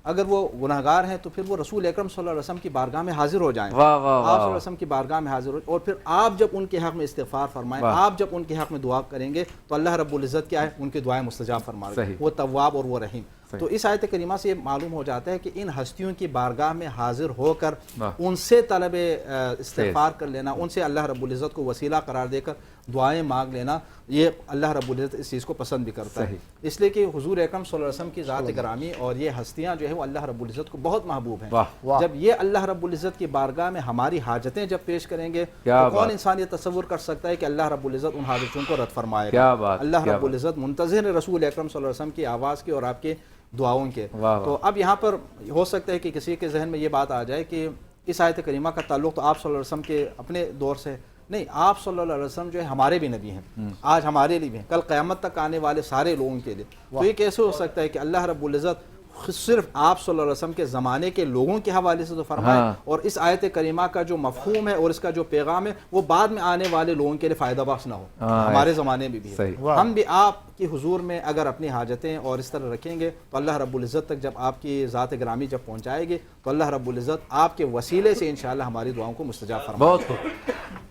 अगर वो गुनहगार हैं तो फिर वो रसूल अकरम सल्लल्लाहु अलैहि वसल्लम की बारगाह में हाजिर हो जाएं। आप सल्लल्लाहु अलैहि वसल्लम की बारगाह में हाजिर हो, और फिर आप जब उनके हक़ में इस्तिग़फ़ार फरमाएं, आप जब उनके हक़ में दुआ करेंगे तो अल्लाह रब्बुल इज़्ज़त क्या है, उनकी दुआएं मुस्तजाब फरमाएंगे, वो तव्वाब और वो रहीम। तो इस आयत करीमा से ये मालूम हो जाता है कि इन हस्तियों की बारगाह में हाजिर होकर उनसे तलब इस्तिग़फ़ार कर लेना, उनसे अल्लाह रब्बुल इज़्ज़त को वसीला करार देकर दुआएं मांग लेना, ये अल्लाह रब्बुल इज़्ज़त इस चीज़ को पसंद भी करता है। इसलिए कि हुज़ूर अकरम सल्लल्लाहु अलैहि वसल्लम की ज़ात ग्रामी और ये हस्तियाँ जो है वो अल्लाह रब्बुल इज़्ज़त को बहुत महबूब हैं। जब ये अल्लाह रब्बुल इज़्ज़त की बारगाह में हमारी हाजतें जब पेश करेंगे तो कौन इंसान ये तसव्वुर कर सकता है कि अल्लाह रब्बुल इज़्ज़त उन हाजतों को रद्द फरमाएगा। अल्लाह रब्बुल इज़्ज़त मुंतज़िर रसूल अकरम सल्लल्लाहु अलैहि वसल्लम की आवाज़ के और आपके दुआओं के। तो अब यहाँ पर हो सकता है कि किसी के जहन में ये बात आ जाए कि इस आयत करीमा का ताल्लुक़ तो आप सल्लल्लाहु अलैहि वसल्लम के अपने दौर से नहीं, आप सल्लल्लाहु अलैहि वसल्लम जो है हमारे भी नबी हैं, आज हमारे लिए भी हैं, कल क़यामत तक आने वाले सारे लोगों के लिए। तो ये कैसे हो सकता है कि अल्लाह रब्बुल इज़्ज़त सिर्फ आप सल्लल्लाहु अलैहि वसल्लम के ज़माने के लोगों के हवाले से तो फरमाए, और इस आयत करीमा का जो मफ़हूम है और इसका जो पैगाम है वो बाद में आने वाले लोगों के लिए फ़ायदा बख्श ना हो, हमारे ज़माने में भी है। हम भी आपकी हुजूर में अगर अपनी हाजतें और इस तरह रखेंगे तो अल्लाह रब्बुल इज़्ज़त तक जब आपकी ज़ात ग्रामी जब पहुँचाएगी तो अल्लाह रब्बुल इज़्ज़त आपके वसीले से इंशाअल्लाह हमारी दुआओं को मुस्तजाब फरमाएगा। बहुत